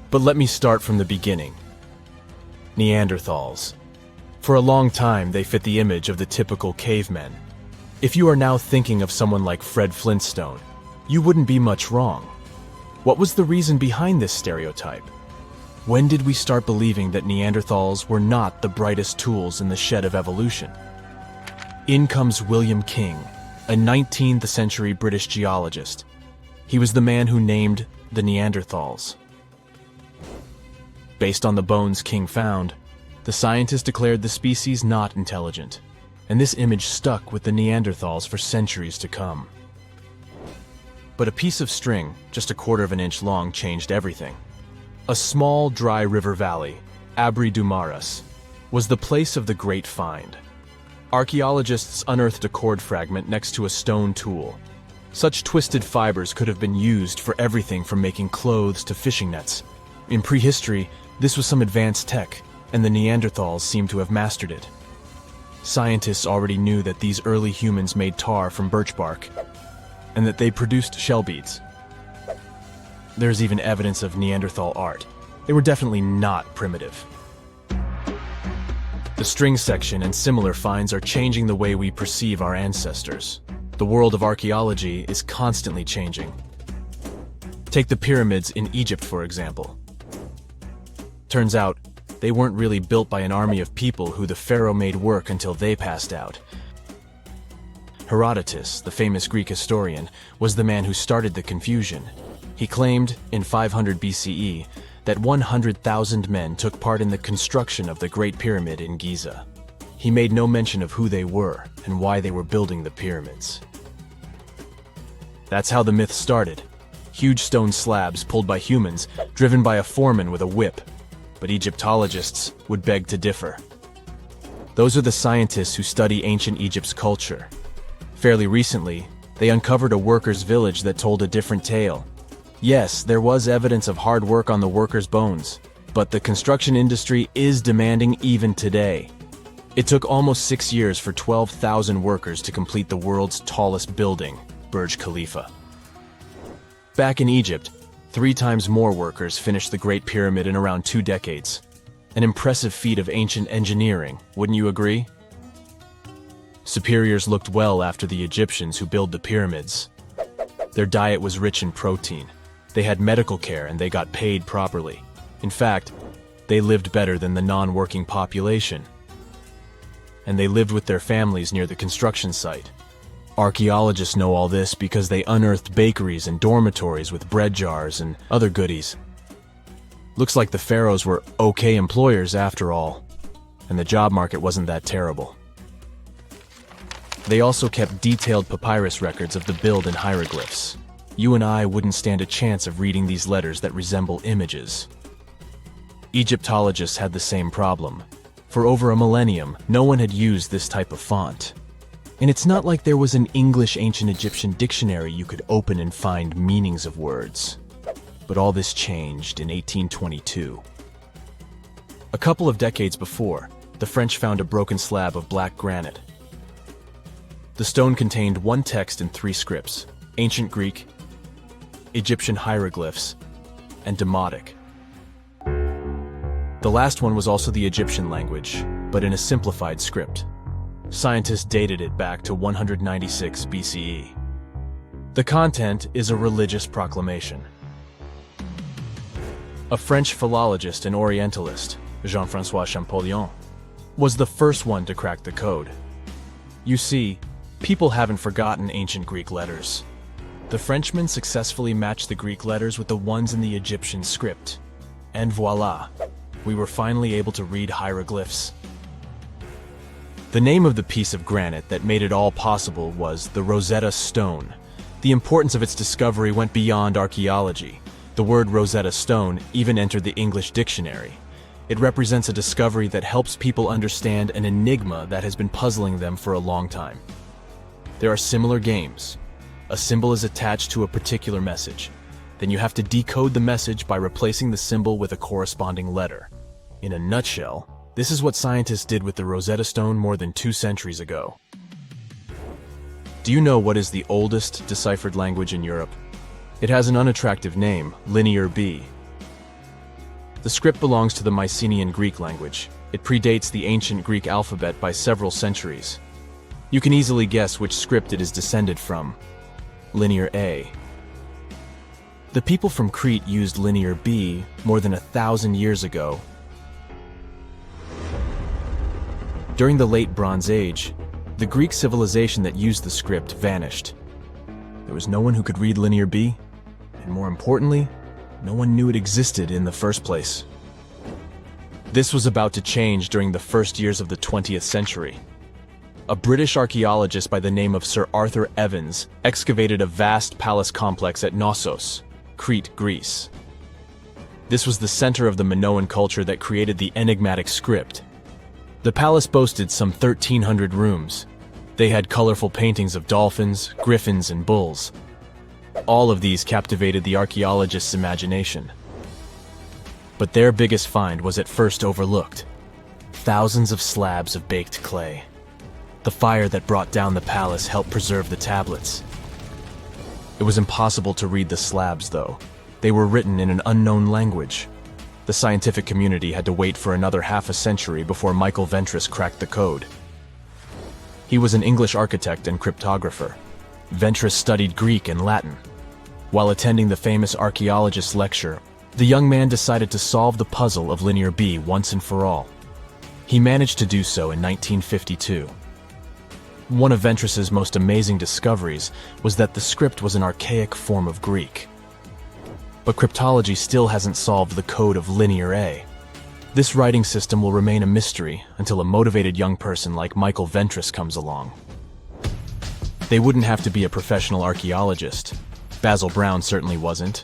But let me start from the beginning. Neanderthals. For a long time, they fit the image of the typical cavemen. If you are now thinking of someone like Fred Flintstone, you wouldn't be much wrong. What was the reason behind this stereotype? When did we start believing that Neanderthals were not the brightest tools in the shed of evolution? In comes William King, a 19th century British geologist. He was the man who named the Neanderthals. Based on the bones King found, the scientist declared the species not intelligent, and this image stuck with the Neanderthals for centuries to come. But a piece of string, just a quarter of an inch long, changed everything. A small, dry river valley, Abri du Maras, was the place of the great find. Archaeologists unearthed a cord fragment next to a stone tool. Such twisted fibers could have been used for everything from making clothes to fishing nets. In prehistory, this was some advanced tech, and the Neanderthals seemed to have mastered it. Scientists already knew that these early humans made tar from birch bark, and that they produced shell beads. There's even evidence of Neanderthal art. They were definitely not primitive. The string section and similar finds are changing the way we perceive our ancestors. The world of archaeology is constantly changing. Take the pyramids in Egypt, for example. Turns out, they weren't really built by an army of people who the pharaoh made work until they passed out. Herodotus, the famous Greek historian, was the man who started the confusion. He claimed, in 500 BCE, that 100,000 men took part in the construction of the Great Pyramid in Giza. He made no mention of who they were and why they were building the pyramids. That's how the myth started. Huge stone slabs pulled by humans, driven by a foreman with a whip. But Egyptologists would beg to differ. Those are the scientists who study ancient Egypt's culture. Fairly recently, they uncovered a workers' village that told a different tale. Yes, there was evidence of hard work on the workers' bones, but the construction industry is demanding even today. It took almost 6 years for 12,000 workers to complete the world's tallest building, Burj Khalifa. Back in Egypt, 3 times more workers finished the Great Pyramid in around 2 decades. An impressive feat of ancient engineering, wouldn't you agree? Superiors looked well after the Egyptians who built the pyramids. Their diet was rich in protein. They had medical care and they got paid properly. In fact, they lived better than the non-working population. And they lived with their families near the construction site. Archaeologists know all this because they unearthed bakeries and dormitories with bread jars and other goodies. Looks like the pharaohs were okay employers after all, and the job market wasn't that terrible. They also kept detailed papyrus records of the build and hieroglyphs. You and I wouldn't stand a chance of reading these letters that resemble images. Egyptologists had the same problem. For over a millennium, no one had used this type of font. And it's not like there was an English ancient Egyptian dictionary you could open and find meanings of words. But all this changed in 1822. A couple of decades before, the French found a broken slab of black granite. The stone contained one text in 3 scripts: Ancient Greek, Egyptian hieroglyphs, and Demotic. The last one was also the Egyptian language, but in a simplified script. Scientists dated it back to 196 BCE. The content is a religious proclamation. A French philologist and Orientalist, Jean-François Champollion, was the first one to crack the code. You see, people haven't forgotten ancient Greek letters. The Frenchman successfully matched the Greek letters with the ones in the Egyptian script. And voila, we were finally able to read hieroglyphs. The name of the piece of granite that made it all possible was the Rosetta Stone. The importance of its discovery went beyond archaeology. The word Rosetta Stone even entered the English dictionary. It represents a discovery that helps people understand an enigma that has been puzzling them for a long time. There are similar games. A symbol is attached to a particular message. Then you have to decode the message by replacing the symbol with a corresponding letter. In a nutshell, this is what scientists did with the Rosetta Stone more than 2 centuries ago. Do you know what is the oldest deciphered language in Europe? It has an unattractive name, Linear B. The script belongs to the Mycenaean Greek language. It predates the ancient Greek alphabet by several centuries. You can easily guess which script it is descended from. Linear A. The people from Crete used Linear B more than 1,000 years ago. During the Late Bronze Age, the Greek civilization that used the script vanished. There was no one who could read Linear B, and more importantly, no one knew it existed in the first place. This was about to change during the first years of the 20th century. A British archaeologist by the name of Sir Arthur Evans excavated a vast palace complex at Knossos, Crete, Greece. This was the center of the Minoan culture that created the enigmatic script. The palace boasted some 1,300 rooms. They had colorful paintings of dolphins, griffins, and bulls. All of these captivated the archaeologist's imagination. But their biggest find was at first overlooked. Thousands of slabs of baked clay. The fire that brought down the palace helped preserve the tablets. It was impossible to read the slabs, though. They were written in an unknown language. The scientific community had to wait for another half a century before Michael Ventris cracked the code. He was an English architect and cryptographer. Ventris studied Greek and Latin. While attending the famous archaeologist's lecture, the young man decided to solve the puzzle of Linear B once and for all. He managed to do so in 1952. One of Ventris's most amazing discoveries was that the script was an archaic form of Greek. But cryptology still hasn't solved the code of Linear A. This writing system will remain a mystery until a motivated young person like Michael Ventris comes along. They wouldn't have to be a professional archaeologist. Basil Brown certainly wasn't.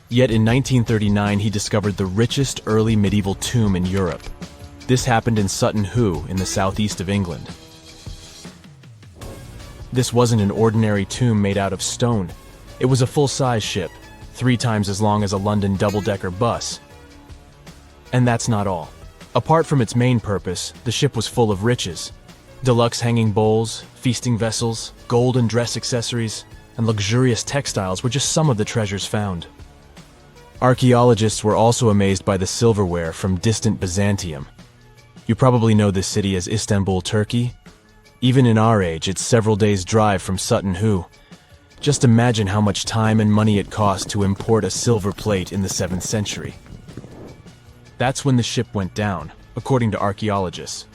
Yet in 1939 he discovered the richest early medieval tomb in Europe. This happened in Sutton Hoo in the southeast of England. This wasn't an ordinary tomb made out of stone. It was a full-size ship, 3 times as long as a London double-decker bus. And that's not all. Apart from its main purpose, the ship was full of riches. Deluxe hanging bowls, feasting vessels, gold and dress accessories, and luxurious textiles were just some of the treasures found. Archaeologists were also amazed by the silverware from distant Byzantium. You probably know this city as Istanbul, Turkey. Even in our age, it's several days' drive from Sutton Hoo. Just imagine how much time and money it cost to import a silver plate in the 7th century. That's when the ship went down, according to archaeologists.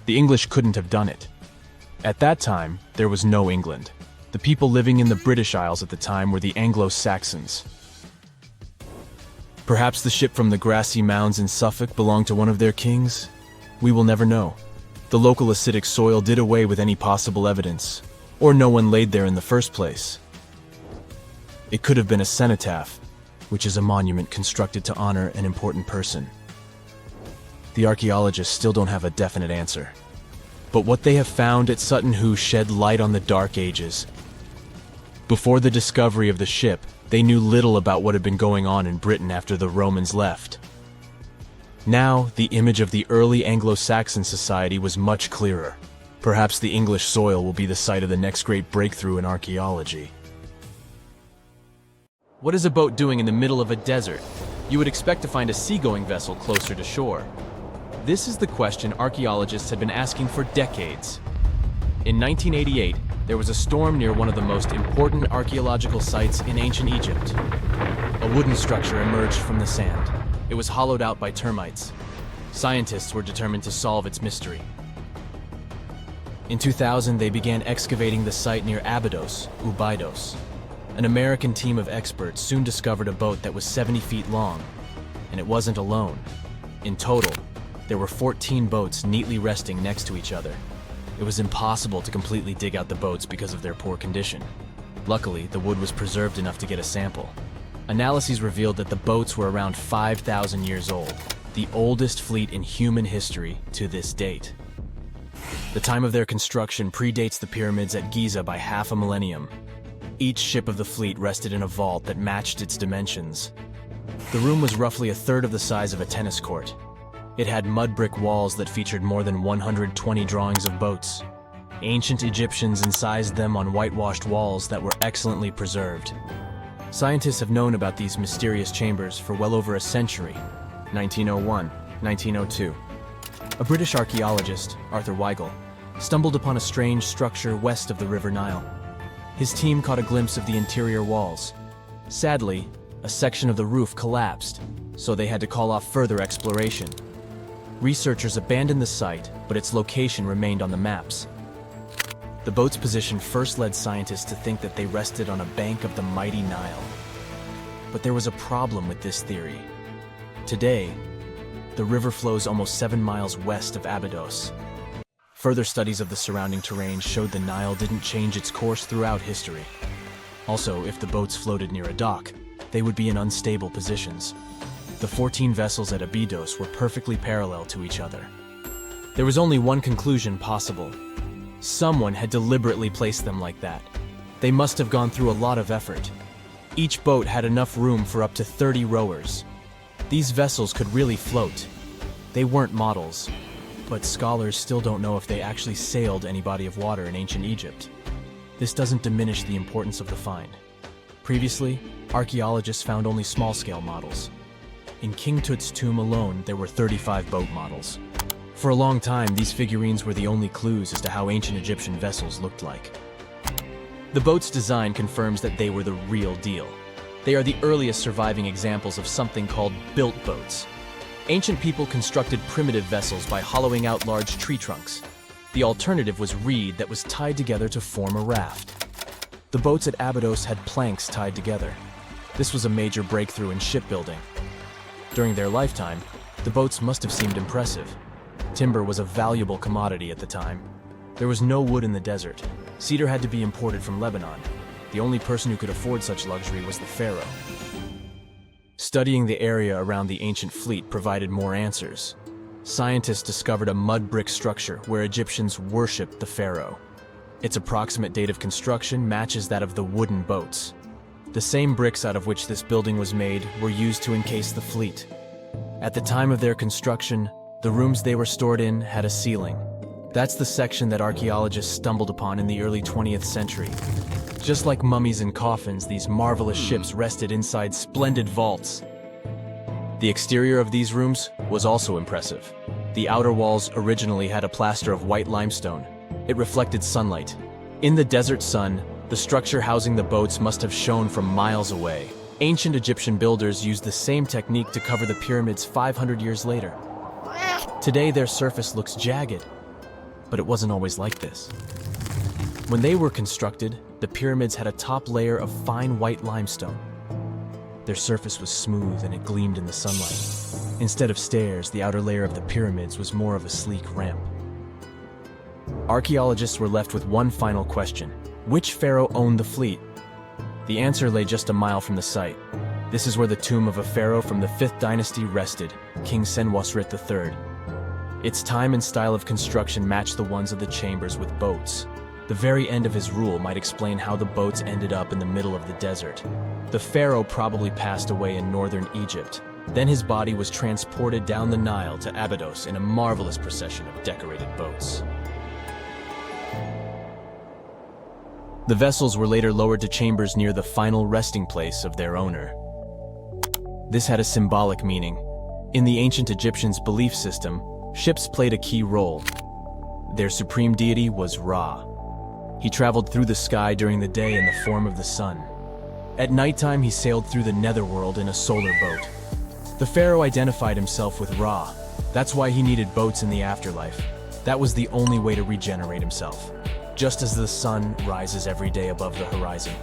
The English couldn't have done it. At that time, there was no England. The people living in the British Isles at the time were the Anglo-Saxons. Perhaps the ship from the grassy mounds in Suffolk belonged to one of their kings? We will never know. The local acidic soil did away with any possible evidence, or no one laid there in the first place. It could have been a cenotaph, which is a monument constructed to honor an important person. The archaeologists still don't have a definite answer. But what they have found at Sutton Hoo shed light on the Dark Ages. Before the discovery of the ship, they knew little about what had been going on in Britain after the Romans left. Now, the image of the early Anglo-Saxon society was much clearer. Perhaps the English soil will be the site of the next great breakthrough in archaeology. What is a boat doing in the middle of a desert? You would expect to find a seagoing vessel closer to shore. This is the question archaeologists had been asking for decades. In 1988, There was a storm near one of the most important archaeological sites in ancient Egypt. A wooden structure emerged from the sand. It was hollowed out by termites. Scientists were determined to solve its mystery. In 2000, they began excavating the site near Abydos, Abydos. An American team of experts soon discovered a boat that was 70 feet long, and it wasn't alone. In total, there were 14 boats neatly resting next to each other. It was impossible to completely dig out the boats because of their poor condition. Luckily, the wood was preserved enough to get a sample. Analyses revealed that the boats were around 5,000 years old, the oldest fleet in human history to this date. The time of their construction predates the pyramids at Giza by half a millennium. Each ship of the fleet rested in a vault that matched its dimensions. The room was roughly a third of the size of a tennis court. It had mud brick walls that featured more than 120 drawings of boats. Ancient Egyptians incised them on whitewashed walls that were excellently preserved. Scientists have known about these mysterious chambers for well over a century. 1901, 1902. A British archaeologist, Arthur Weigel, stumbled upon a strange structure west of the River Nile. His team caught a glimpse of the interior walls. Sadly, a section of the roof collapsed, so they had to call off further exploration. Researchers abandoned the site, but its location remained on the maps. The boat's position first led scientists to think that they rested on a bank of the mighty Nile. But there was a problem with this theory. Today, the river flows almost 7 miles west of Abydos. Further studies of the surrounding terrain showed the Nile didn't change its course throughout history. Also, if the boats floated near a dock, they would be in unstable positions. The 14 vessels at Abydos were perfectly parallel to each other. There was only one conclusion possible. Someone had deliberately placed them like that. They must have gone through a lot of effort. Each boat had enough room for up to 30 rowers. These vessels could really float. They weren't models, but scholars still don't know if they actually sailed any body of water in ancient Egypt. This doesn't diminish the importance of the find. Previously, archaeologists found only small-scale models. In King Tut's tomb alone, there were 35 boat models. For a long time, these figurines were the only clues as to how ancient Egyptian vessels looked like. The boat's design confirms that they were the real deal. They are the earliest surviving examples of something called built boats. Ancient people constructed primitive vessels by hollowing out large tree trunks. The alternative was reed that was tied together to form a raft. The boats at Abydos had planks tied together. This was a major breakthrough in shipbuilding. During their lifetime, the boats must have seemed impressive. Timber was a valuable commodity at the time. There was no wood in the desert. Cedar had to be imported from Lebanon. The only person who could afford such luxury was the pharaoh. Studying the area around the ancient fleet provided more answers. Scientists discovered a mud brick structure where Egyptians worshipped the pharaoh. Its approximate date of construction matches that of the wooden boats. The same bricks out of which this building was made were used to encase the fleet. At the time of their construction, the rooms they were stored in had a ceiling. That's the section that archaeologists stumbled upon in the early 20th century. Just like mummies and coffins, these marvelous ships rested inside splendid vaults. The exterior of these rooms was also impressive. The outer walls originally had a plaster of white limestone. It reflected sunlight. In the desert sun, the structure housing the boats must have shone from miles away. Ancient Egyptian builders used the same technique to cover the pyramids 500 years later. Today, their surface looks jagged, but it wasn't always like this. When they were constructed, the pyramids had a top layer of fine white limestone. Their surface was smooth and it gleamed in the sunlight. Instead of stairs, the outer layer of the pyramids was more of a sleek ramp. Archaeologists were left with one final question. Which pharaoh owned the fleet? The answer lay just a mile from the site. This is where the tomb of a pharaoh from the 5th dynasty rested, King Senwosret III. Its time and style of construction matched the ones of the chambers with boats. The very end of his rule might explain how the boats ended up in the middle of the desert. The pharaoh probably passed away in northern Egypt. Then his body was transported down the Nile to Abydos in a marvelous procession of decorated boats. The vessels were later lowered to chambers near the final resting place of their owner. This had a symbolic meaning. In the ancient Egyptians' belief system, ships played a key role. Their supreme deity was Ra. He traveled through the sky during the day in the form of the sun. At nighttime, he sailed through the netherworld in a solar boat. The pharaoh identified himself with Ra. That's why he needed boats in the afterlife. That was the only way to regenerate himself, just as the sun rises every day above the horizon.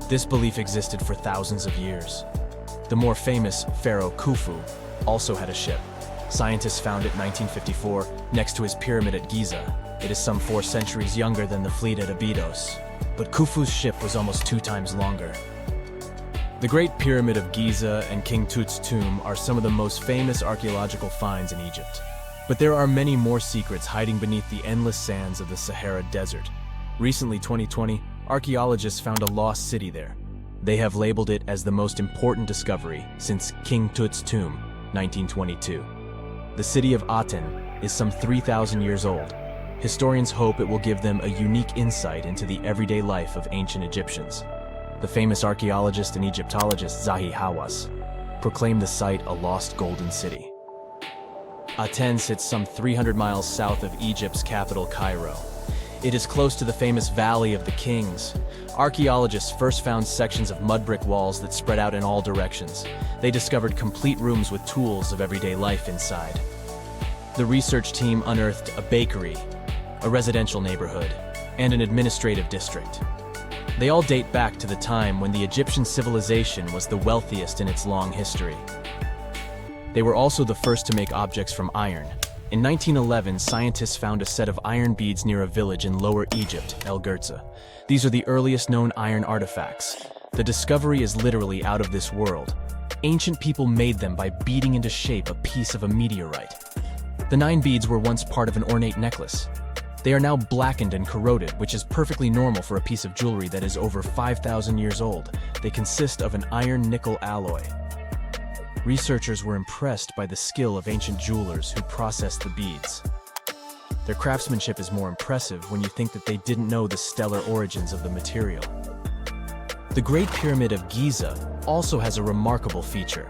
This belief existed for thousands of years. The more famous Pharaoh Khufu also had a ship. Scientists found it in 1954 next to his pyramid at Giza. It is some 4 centuries younger than the fleet at Abydos, but Khufu's ship was almost 2 times longer. The Great Pyramid of Giza and King Tut's tomb are some of the most famous archaeological finds in Egypt. But there are many more secrets hiding beneath the endless sands of the Sahara Desert. Recently, 2020, archaeologists found a lost city there. They have labeled it as the most important discovery since King Tut's tomb, 1922. The city of Aten is some 3,000 years old. Historians hope it will give them a unique insight into the everyday life of ancient Egyptians. The famous archaeologist and Egyptologist Zahi Hawass proclaimed the site a lost golden city. Aten sits some 300 miles south of Egypt's capital, Cairo. It is close to the famous Valley of the Kings. Archaeologists first found sections of mud brick walls that spread out in all directions. They discovered complete rooms with tools of everyday life inside. The research team unearthed a bakery, a residential neighborhood, and an administrative district. They all date back to the time when the Egyptian civilization was the wealthiest in its long history. They were also the first to make objects from iron. In 1911, scientists found a set of iron beads near a village in Lower Egypt, El Girza. These are the earliest known iron artifacts. The discovery is literally out of this world. Ancient people made them by beating into shape a piece of a meteorite. The 9 beads were once part of an ornate necklace. They are now blackened and corroded, which is perfectly normal for a piece of jewelry that is over 5,000 years old. They consist of an iron-nickel alloy. Researchers were impressed by the skill of ancient jewelers who processed the beads. Their craftsmanship is more impressive when you think that they didn't know the stellar origins of the material. The Great Pyramid of Giza also has a remarkable feature.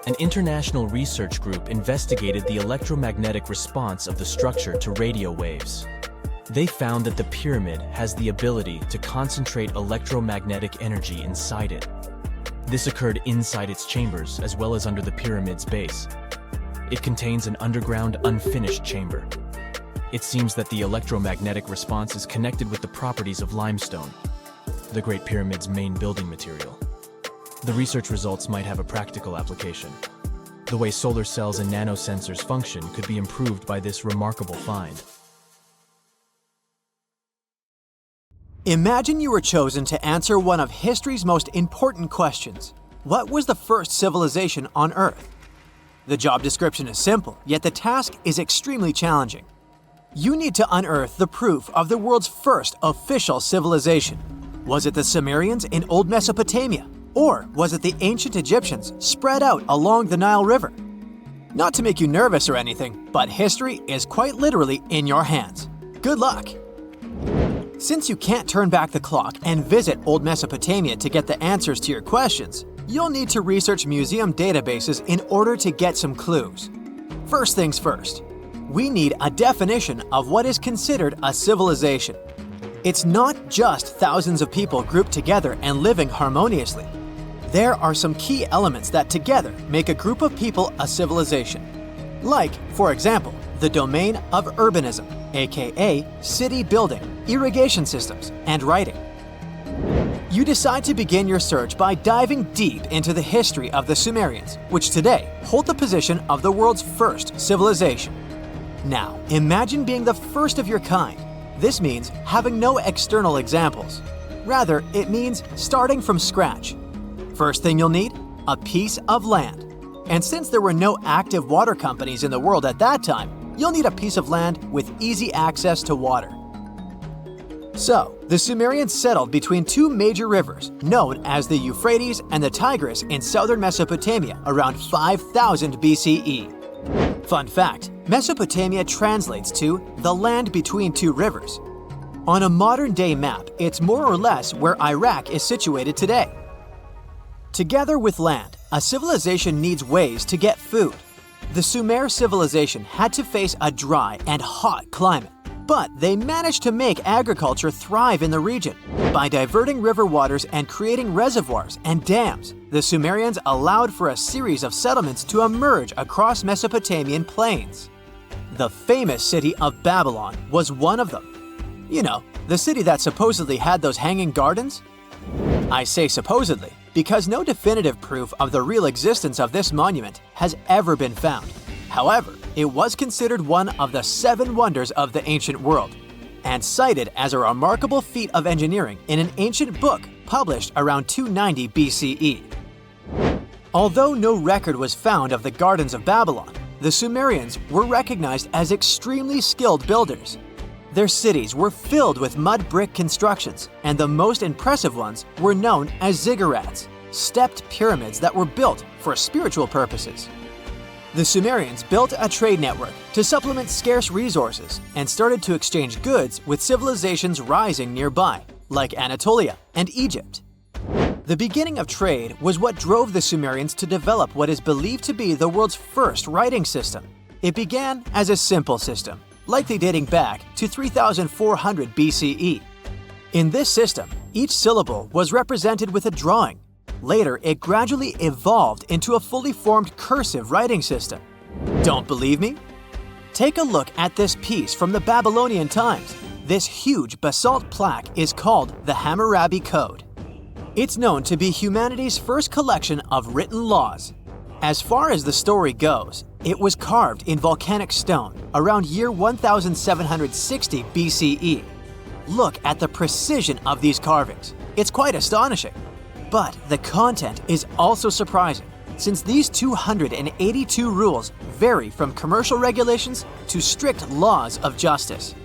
An international research group investigated the electromagnetic response of the structure to radio waves. They found that the pyramid has the ability to concentrate electromagnetic energy inside it. This occurred inside its chambers as well as under the pyramid's base. It contains an underground, unfinished chamber. It seems that the electromagnetic response is connected with the properties of limestone, the Great Pyramid's main building material. The research results might have a practical application. The way solar cells and nanosensors function could be improved by this remarkable find. Imagine you were chosen to answer one of history's most important questions. What was the first civilization on Earth? The job description is simple, yet the task is extremely challenging. You need to unearth the proof of the world's first official civilization. Was it the Sumerians in Old Mesopotamia? Or was it the ancient Egyptians spread out along the Nile River? Not to make you nervous or anything, but history is quite literally in your hands. Good luck! Since you can't turn back the clock and visit Old Mesopotamia to get the answers to your questions, you'll need to research museum databases in order to get some clues. First things first, we need a definition of what is considered a civilization. It's not just thousands of people grouped together and living harmoniously. There are some key elements that together make a group of people a civilization. Like, for example, the domain of urbanism, aka city building, irrigation systems, and writing. You decide to begin your search by diving deep into the history of the Sumerians, which today hold the position of the world's first civilization. Now, imagine being the first of your kind. This means having no external examples. Rather, it means starting from scratch. First thing you'll need, a piece of land. And since there were no active water companies in the world at that time, you'll need a piece of land with easy access to water. So, the Sumerians settled between 2 major rivers, known as the Euphrates and the Tigris in southern Mesopotamia around 5000 BCE. Fun fact, Mesopotamia translates to the land between 2 rivers. On a modern-day map, it's more or less where Iraq is situated today. Together with land, a civilization needs ways to get food. The Sumer civilization had to face a dry and hot climate. But they managed to make agriculture thrive in the region. By diverting river waters and creating reservoirs and dams, the Sumerians allowed for a series of settlements to emerge across Mesopotamian plains. The famous city of Babylon was one of them. You know, the city that supposedly had those hanging gardens? I say supposedly because no definitive proof of the real existence of this monument has ever been found. However, it was considered one of the 7 wonders of the ancient world, and cited as a remarkable feat of engineering in an ancient book published around 290 BCE. Although no record was found of the Gardens of Babylon, the Sumerians were recognized as extremely skilled builders. Their cities were filled with mud brick constructions, and the most impressive ones were known as ziggurats, stepped pyramids that were built for spiritual purposes. The Sumerians built a trade network to supplement scarce resources and started to exchange goods with civilizations rising nearby, like Anatolia and Egypt. The beginning of trade was what drove the Sumerians to develop what is believed to be the world's first writing system. It began as a simple system, likely dating back to 3400 BCE. In this system, each syllable was represented with a drawing. Later, it gradually evolved into a fully formed cursive writing system. Don't believe me? Take a look at this piece from the Babylonian times. This huge basalt plaque is called the Hammurabi Code. It's known to be humanity's first collection of written laws. As far as the story goes, it was carved in volcanic stone around year 1760 BCE. Look at the precision of these carvings. It's quite astonishing. But the content is also surprising, since these 282 rules vary from commercial regulations to strict laws of justice.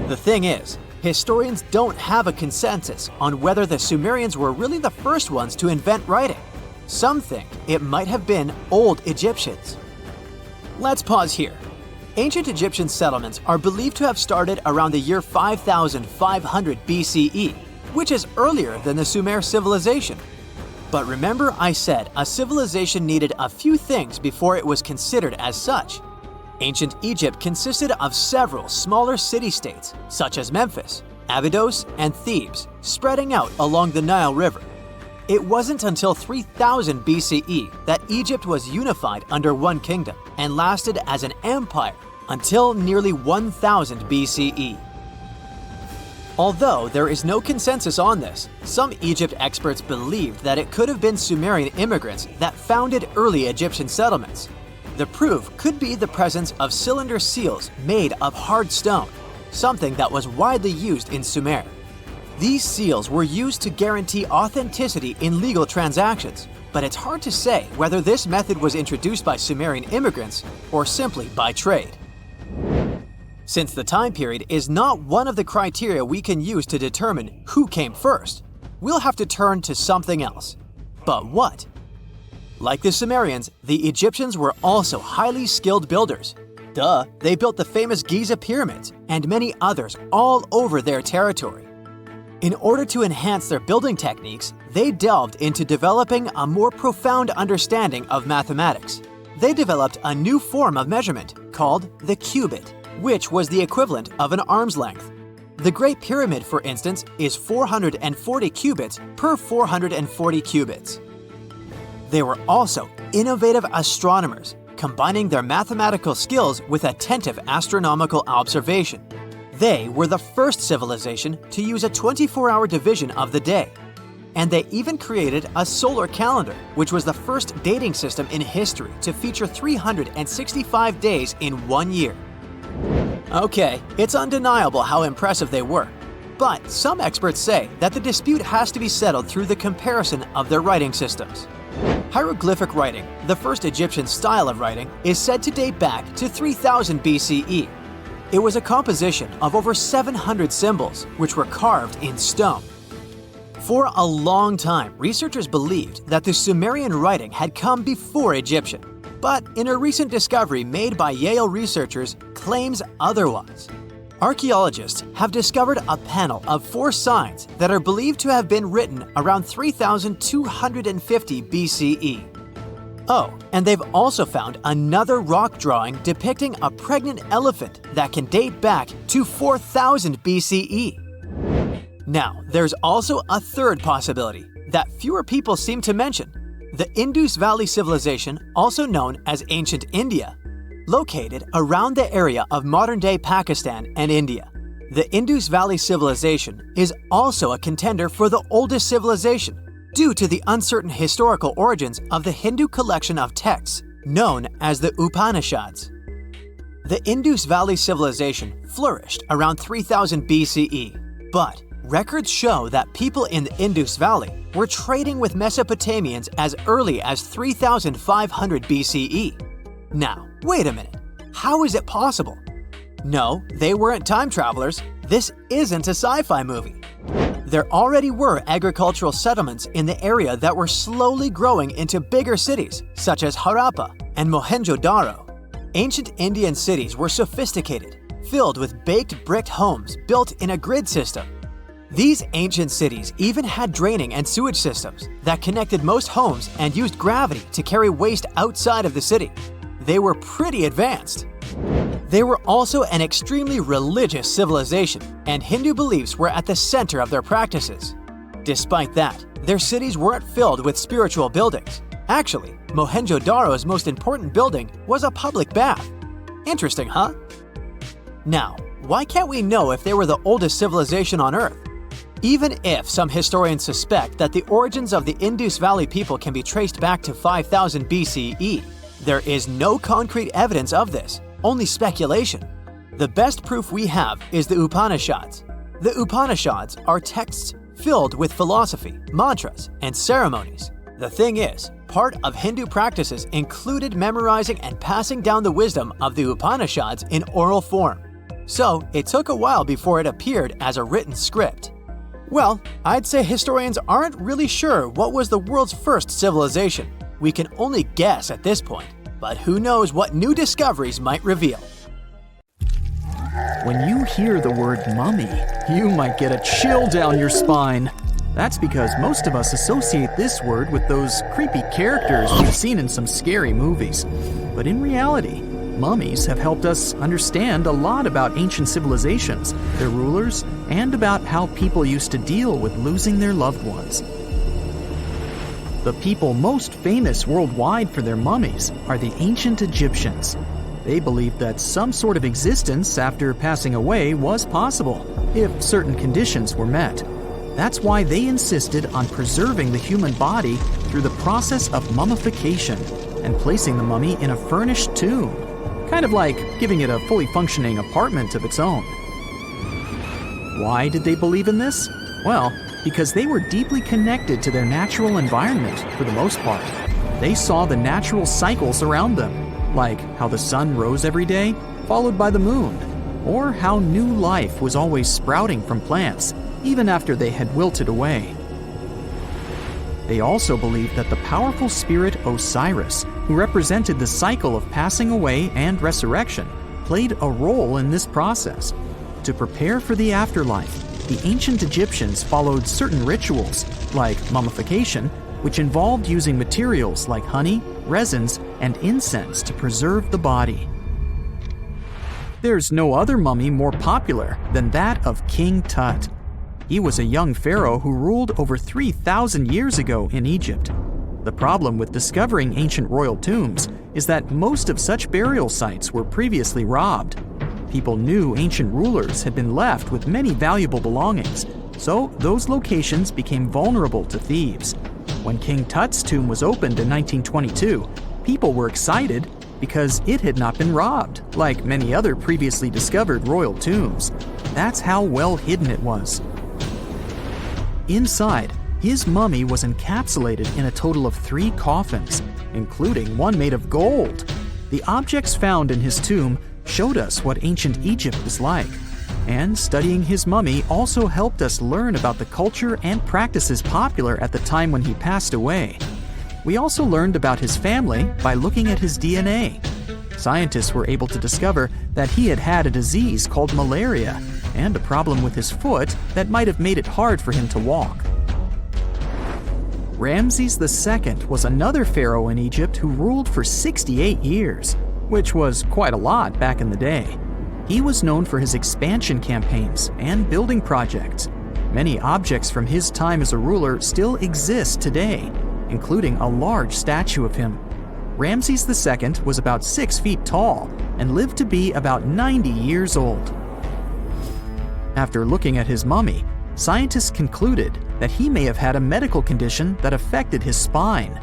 The thing is, historians don't have a consensus on whether the Sumerians were really the first ones to invent writing. Some think it might have been old Egyptians. Let's pause here. Ancient Egyptian settlements are believed to have started around the year 5500 BCE, which is earlier than the Sumer civilization. But remember I said a civilization needed a few things before it was considered as such. Ancient Egypt consisted of several smaller city-states, such as Memphis, Abydos, and Thebes, spreading out along the Nile River. It wasn't until 3000 BCE that Egypt was unified under one kingdom and lasted as an empire until nearly 1000 BCE. Although there is no consensus on this, some Egypt experts believed that it could have been Sumerian immigrants that founded early Egyptian settlements. The proof could be the presence of cylinder seals made of hard stone, something that was widely used in Sumer. These seals were used to guarantee authenticity in legal transactions, but it's hard to say whether this method was introduced by Sumerian immigrants or simply by trade. Since the time period is not one of the criteria we can use to determine who came first, we'll have to turn to something else. But what? Like the Sumerians, the Egyptians were also highly skilled builders. Duh, they built the famous Giza pyramids and many others all over their territory. In order to enhance their building techniques, they delved into developing a more profound understanding of mathematics. They developed a new form of measurement called the cubit, which was the equivalent of an arm's length. The Great Pyramid, for instance, is 440 cubits per 440 cubits. They were also innovative astronomers, combining their mathematical skills with attentive astronomical observation. They were the first civilization to use a 24-hour division of the day. And they even created a solar calendar, which was the first dating system in history to feature 365 days in one year. Okay, it's undeniable how impressive they were. But some experts say that the dispute has to be settled through the comparison of their writing systems. Hieroglyphic writing, the first Egyptian style of writing, is said to date back to 3000 BCE. It was a composition of over 700 symbols, which were carved in stone. For a long time, researchers believed that the Sumerian writing had come before Egyptian, but in a recent discovery made by Yale researchers claims otherwise. Archaeologists have discovered a panel of 4 signs that are believed to have been written around 3250 BCE. Oh, and they've also found another rock drawing depicting a pregnant elephant that can date back to 4000 BCE. Now, there's also a third possibility that fewer people seem to mention: the Indus Valley Civilization, also known as Ancient India, located around the area of modern-day Pakistan and India. The Indus Valley Civilization is also a contender for the oldest civilization due to the uncertain historical origins of the Hindu collection of texts known as the Upanishads. The Indus Valley Civilization flourished around 3000 BCE, but records show that people in the Indus Valley were trading with Mesopotamians as early as 3500 BCE. Now, wait a minute. How is it possible? No, they weren't time travelers. This isn't a sci-fi movie. There already were agricultural settlements in the area that were slowly growing into bigger cities, such as Harappa and Mohenjo-daro. Ancient Indian cities were sophisticated, filled with baked brick homes built in a grid system. These ancient cities even had draining and sewage systems that connected most homes and used gravity to carry waste outside of the city. They were pretty advanced. They were also an extremely religious civilization, and Hindu beliefs were at the center of their practices. Despite that, their cities weren't filled with spiritual buildings. Actually, Mohenjo-daro's most important building was a public bath. Interesting, huh? Now, why can't we know if they were the oldest civilization on Earth? Even if some historians suspect that the origins of the Indus Valley people can be traced back to 5000 BCE, there is no concrete evidence of this, only speculation. The best proof we have is the Upanishads. The Upanishads are texts filled with philosophy, mantras, and ceremonies. The thing is, part of Hindu practices included memorizing and passing down the wisdom of the Upanishads in oral form. So, it took a while before it appeared as a written script. Well, I'd say historians aren't really sure what was the world's first civilization. We can only guess at this point, but who knows what new discoveries might reveal. When you hear the word mummy, you might get a chill down your spine. That's because most of us associate this word with those creepy characters we've seen in some scary movies. But in reality, mummies have helped us understand a lot about ancient civilizations, their rulers, and about how people used to deal with losing their loved ones. The people most famous worldwide for their mummies are the ancient Egyptians. They believed that some sort of existence after passing away was possible, if certain conditions were met. That's why they insisted on preserving the human body through the process of mummification and placing the mummy in a furnished tomb, kind of like giving it a fully functioning apartment of its own. Why did they believe in this? Well, because they were deeply connected to their natural environment for the most part. They saw the natural cycles around them, like how the sun rose every day, followed by the moon, or how new life was always sprouting from plants, even after they had wilted away. They also believed that the powerful spirit Osiris, who represented the cycle of passing away and resurrection, played a role in this process. To prepare for the afterlife, the ancient Egyptians followed certain rituals, like mummification, which involved using materials like honey, resins, and incense to preserve the body. There's no other mummy more popular than that of King Tut. He was a young pharaoh who ruled over 3,000 years ago in Egypt. The problem with discovering ancient royal tombs is that most of such burial sites were previously robbed. People knew ancient rulers had been left with many valuable belongings, so those locations became vulnerable to thieves. When King Tut's tomb was opened in 1922, people were excited because it had not been robbed, like many other previously discovered royal tombs. That's how well hidden it was. Inside, his mummy was encapsulated in a total of 3 coffins, including one made of gold. The objects found in his tomb showed us what ancient Egypt was like, and studying his mummy also helped us learn about the culture and practices popular at the time when he passed away. We also learned about his family by looking at his DNA. Scientists were able to discover that he had had a disease called malaria and a problem with his foot that might have made it hard for him to walk. Ramses II was another pharaoh in Egypt who ruled for 68 years, which was quite a lot back in the day. He was known for his expansion campaigns and building projects. Many objects from his time as a ruler still exist today, including a large statue of him. Ramses II was about 6 feet tall and lived to be about 90 years old. After looking at his mummy, scientists concluded that he may have had a medical condition that affected his spine.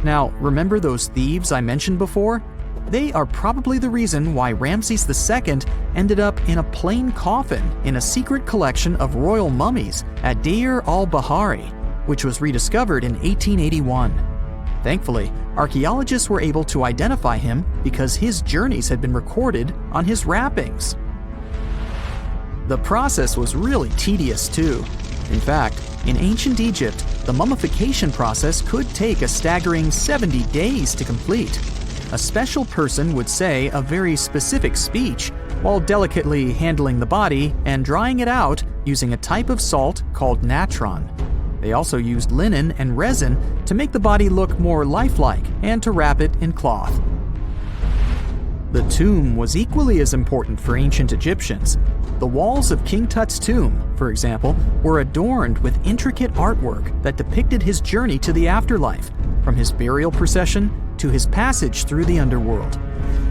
Now, remember those thieves I mentioned before? They are probably the reason why Ramses II ended up in a plain coffin in a secret collection of royal mummies at Deir al-Bahari, which was rediscovered in 1881. Thankfully, archaeologists were able to identify him because his journeys had been recorded on his wrappings. The process was really tedious too. In fact, in ancient Egypt, the mummification process could take a staggering 70 days to complete. A special person would say a very specific speech while delicately handling the body and drying it out using a type of salt called natron. They also used linen and resin to make the body look more lifelike and to wrap it in cloth. The tomb was equally as important for ancient Egyptians. The walls of King Tut's tomb, for example, were adorned with intricate artwork that depicted his journey to the afterlife, from his burial procession to his passage through the underworld.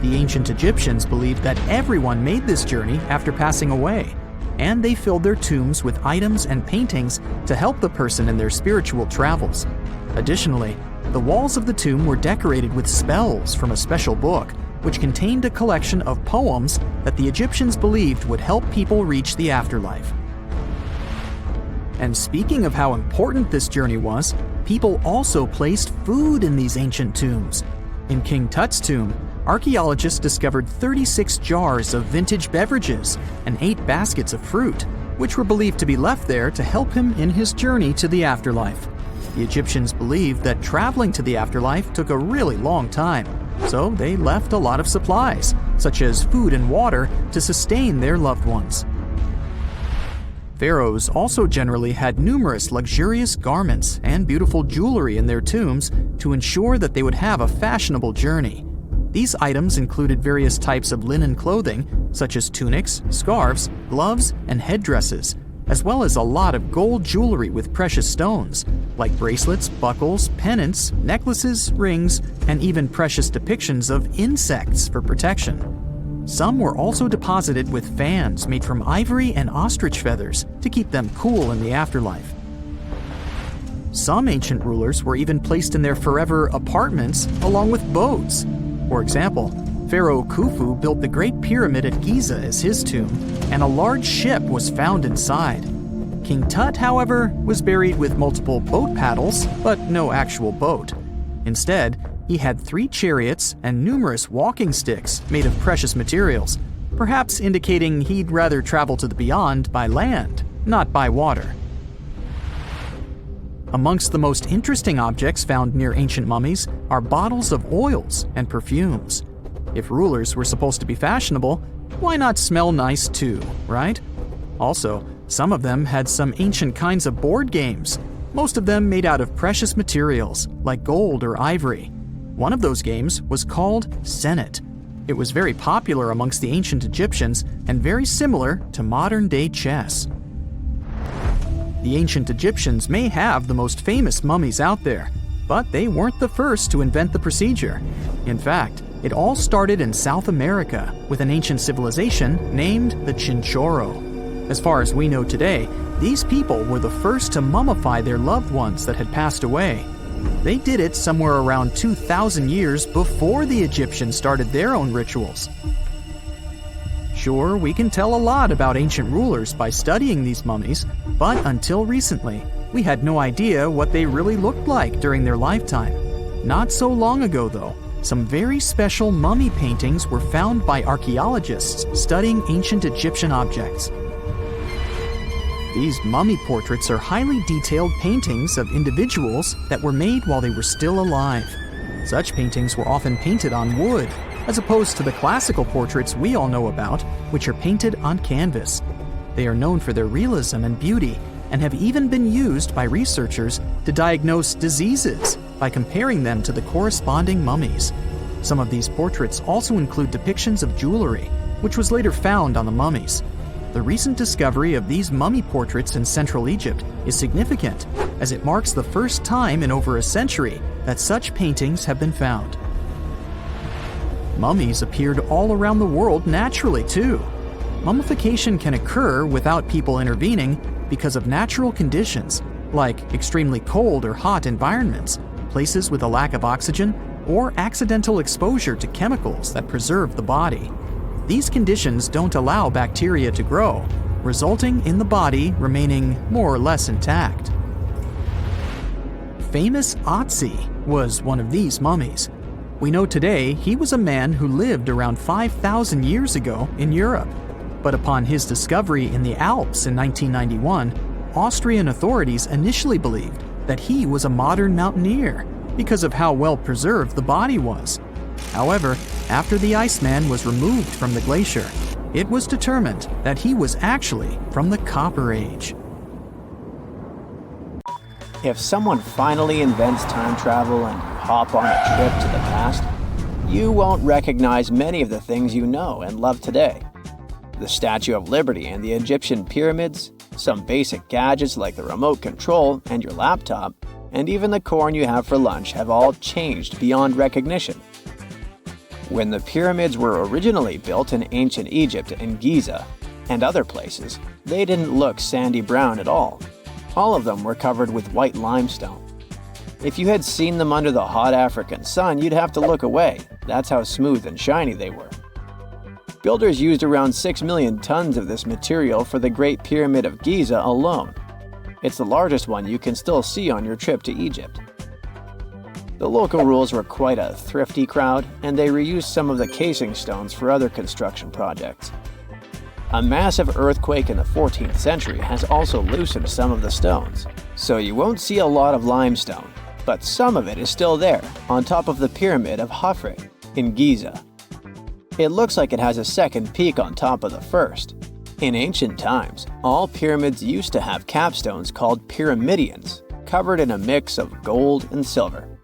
The ancient Egyptians believed that everyone made this journey after passing away, and they filled their tombs with items and paintings to help the person in their spiritual travels. Additionally, the walls of the tomb were decorated with spells from a special book, which contained a collection of poems that the Egyptians believed would help people reach the afterlife. And speaking of how important this journey was, people also placed food in these ancient tombs. In King Tut's tomb, archaeologists discovered 36 jars of vintage beverages and 8 baskets of fruit, which were believed to be left there to help him in his journey to the afterlife. The Egyptians believed that traveling to the afterlife took a really long time, so they left a lot of supplies, such as food and water, to sustain their loved ones. Pharaohs also generally had numerous luxurious garments and beautiful jewelry in their tombs to ensure that they would have a fashionable journey. These items included various types of linen clothing, such as tunics, scarves, gloves, and headdresses, as well as a lot of gold jewelry with precious stones, like bracelets, buckles, pendants, necklaces, rings, and even precious depictions of insects for protection. Some were also deposited with fans made from ivory and ostrich feathers to keep them cool in the afterlife. Some ancient rulers were even placed in their forever apartments along with boats. For example, Pharaoh Khufu built the Great Pyramid at Giza as his tomb, and a large ship was found inside. King Tut, however, was buried with multiple boat paddles, but no actual boat. Instead, he had 3 chariots and numerous walking sticks made of precious materials, perhaps indicating he'd rather travel to the beyond by land, not by water. Amongst the most interesting objects found near ancient mummies are bottles of oils and perfumes. If rulers were supposed to be fashionable, why not smell nice too, right? Also, some of them had some ancient kinds of board games, most of them made out of precious materials like gold or ivory. One of those games was called Senet. It was very popular amongst the ancient Egyptians and very similar to modern-day chess. The ancient Egyptians may have the most famous mummies out there, but they weren't the first to invent the procedure. In fact, it all started in South America with an ancient civilization named the Chinchorro. As far as we know today, these people were the first to mummify their loved ones that had passed away. They did it somewhere around 2,000 years before the Egyptians started their own rituals. Sure, we can tell a lot about ancient rulers by studying these mummies, but until recently, we had no idea what they really looked like during their lifetime. Not so long ago, though, some very special mummy paintings were found by archaeologists studying ancient Egyptian objects. These mummy portraits are highly detailed paintings of individuals that were made while they were still alive. Such paintings were often painted on wood, as opposed to the classical portraits we all know about, which are painted on canvas. They are known for their realism and beauty, and have even been used by researchers to diagnose diseases by comparing them to the corresponding mummies. Some of these portraits also include depictions of jewelry, which was later found on the mummies. The recent discovery of these mummy portraits in Central Egypt is significant, as it marks the first time in over a century that such paintings have been found. Mummies appeared all around the world naturally, too. Mummification can occur without people intervening because of natural conditions, like extremely cold or hot environments, places with a lack of oxygen, or accidental exposure to chemicals that preserve the body. These conditions don't allow bacteria to grow, resulting in the body remaining more or less intact. Famous Otzi was one of these mummies. We know today he was a man who lived around 5,000 years ago in Europe. But upon his discovery in the Alps in 1991, Austrian authorities initially believed that he was a modern mountaineer because of how well preserved the body was. However, after the Iceman was removed from the glacier, it was determined that he was actually from the Copper Age. If someone finally invents time travel and you hop on a trip to the past, you won't recognize many of the things you know and love today. The Statue of Liberty and the Egyptian pyramids, some basic gadgets like the remote control and your laptop, and even the corn you have for lunch have all changed beyond recognition. When the pyramids were originally built in ancient Egypt and Giza and other places, they didn't look sandy brown at all. All of them were covered with white limestone. If you had seen them under the hot African sun, you'd have to look away. That's how smooth and shiny they were. Builders used around 6 million tons of this material for the Great Pyramid of Giza alone. It's the largest one you can still see on your trip to Egypt. The local rules were quite a thrifty crowd, and they reused some of the casing stones for other construction projects. A massive earthquake in the 14th century has also loosened some of the stones, so you won't see a lot of limestone, but some of it is still there, on top of the Pyramid of Khafre in Giza. It looks like it has a second peak on top of the first. In ancient times, all pyramids used to have capstones called pyramidions, covered in a mix of gold and silver.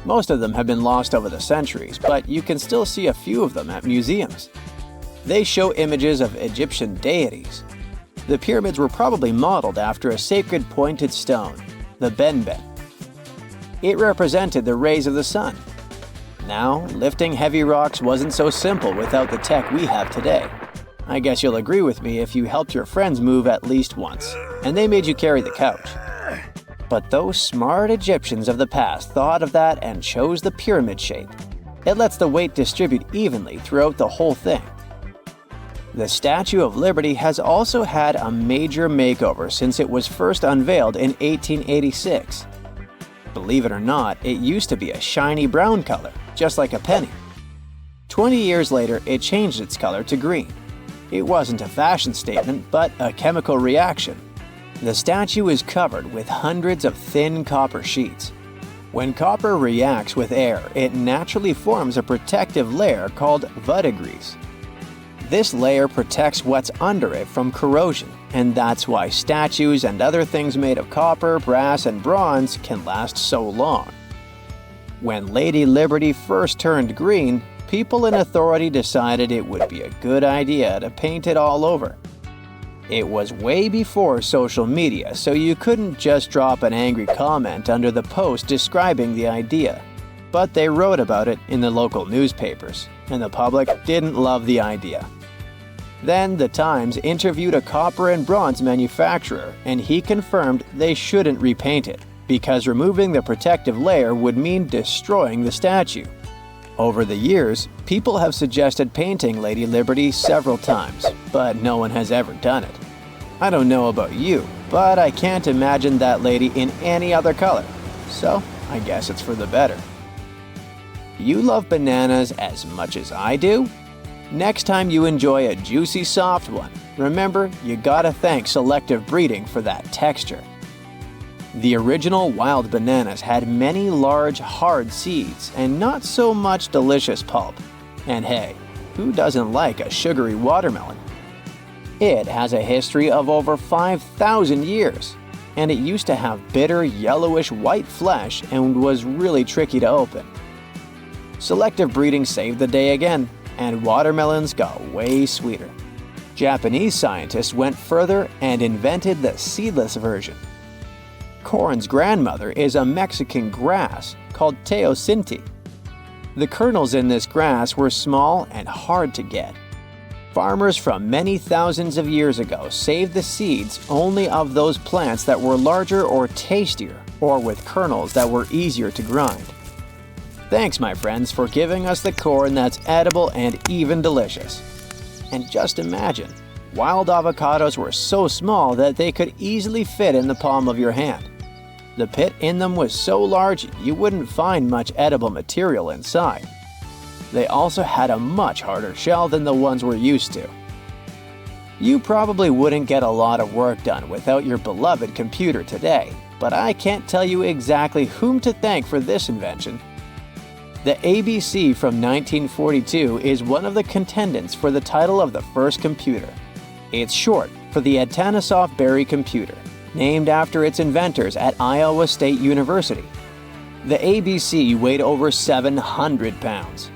Most of them have been lost over the centuries, but you can still see a few of them at museums. They show images of Egyptian deities. The pyramids were probably modeled after a sacred pointed stone, the benben. It represented the rays of the sun. Now, lifting heavy rocks wasn't so simple without the tech we have today. I guess you'll agree with me if you helped your friends move at least once, and they made you carry the couch. But those smart Egyptians of the past thought of that and chose the pyramid shape. It lets the weight distribute evenly throughout the whole thing. The Statue of Liberty has also had a major makeover since it was first unveiled in 1886. Believe it or not, it used to be a shiny brown color, just like a penny. 20 years later, it changed its color to green. It wasn't a fashion statement, but a chemical reaction. The statue is covered with hundreds of thin copper sheets. When copper reacts with air, it naturally forms a protective layer called verdigris. This layer protects what's under it from corrosion, and that's why statues and other things made of copper, brass, and bronze can last so long. When Lady Liberty first turned green, people in authority decided it would be a good idea to paint it all over. It was way before social media, so you couldn't just drop an angry comment under the post describing the idea. But they wrote about it in the local newspapers, and the public didn't love the idea. Then the Times interviewed a copper and bronze manufacturer, and he confirmed they shouldn't repaint it, because removing the protective layer would mean destroying the statue. Over the years, people have suggested painting Lady Liberty several times, but no one has ever done it. I don't know about you, but I can't imagine that lady in any other color, so I guess it's for the better. You love bananas as much as I do? Next time you enjoy a juicy soft one, remember you gotta thank selective breeding for that texture. The original wild bananas had many large, hard seeds and not so much delicious pulp. And hey, who doesn't like a sugary watermelon? It has a history of over 5,000 years, and it used to have bitter yellowish white flesh and was really tricky to open. Selective breeding saved the day again, and watermelons got way sweeter. Japanese scientists went further and invented the seedless version. Corn's grandmother is a Mexican grass called teosinte. The kernels in this grass were small and hard to get. Farmers from many thousands of years ago saved the seeds only of those plants that were larger or tastier, or with kernels that were easier to grind. Thanks, my friends, for giving us the corn that's edible and even delicious. And just imagine, wild avocados were so small that they could easily fit in the palm of your hand. The pit in them was so large you wouldn't find much edible material inside. They also had a much harder shell than the ones we're used to. You probably wouldn't get a lot of work done without your beloved computer today, but I can't tell you exactly whom to thank for this invention. The ABC from 1942 is one of the contendants for the title of the first computer. It's short for the Atanasoff Berry computer, named after its inventors at Iowa State University. The ABC weighed over 700 pounds.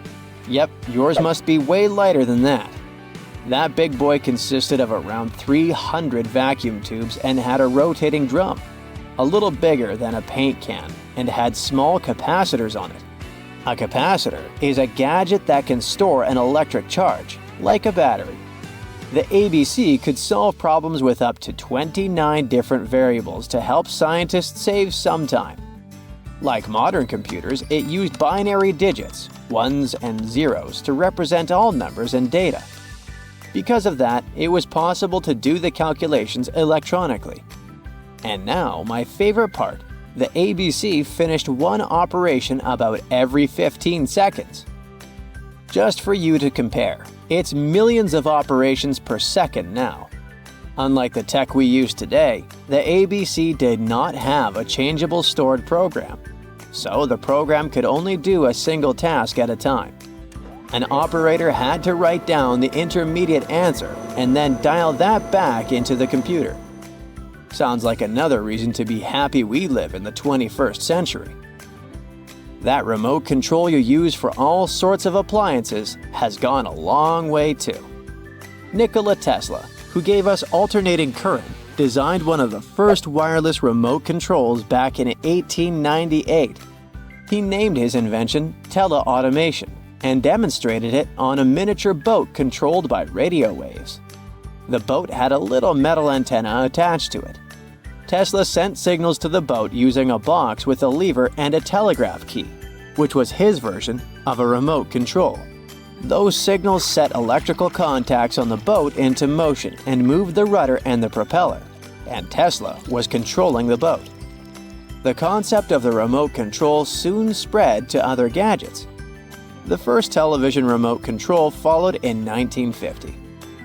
Yep, yours must be way lighter than that. That big boy consisted of around 300 vacuum tubes and had a rotating drum, a little bigger than a paint can, and had small capacitors on it. A capacitor is a gadget that can store an electric charge, like a battery. The ABC could solve problems with up to 29 different variables to help scientists save some time. Like modern computers, it used binary digits, ones and zeros, to represent all numbers and data. Because of that, it was possible to do the calculations electronically. And now, my favorite part, the ABC finished one operation about every 15 seconds. Just for you to compare, it's millions of operations per second now. Unlike the tech we use today, the ABC did not have a changeable stored program, so the program could only do a single task at a time. An operator had to write down the intermediate answer and then dial that back into the computer. Sounds like another reason to be happy we live in the 21st century. That remote control you use for all sorts of appliances has gone a long way too. Nikola Tesla, who gave us alternating current, designed one of the first wireless remote controls back in 1898. He named his invention teleautomation and demonstrated it on a miniature boat controlled by radio waves. The boat had a little metal antenna attached to it. Tesla sent signals to the boat using a box with a lever and a telegraph key, which was his version of a remote control. Those signals set electrical contacts on the boat into motion and moved the rudder and the propeller, and Tesla was controlling the boat. The concept of the remote control soon spread to other gadgets. The first television remote control followed in 1950.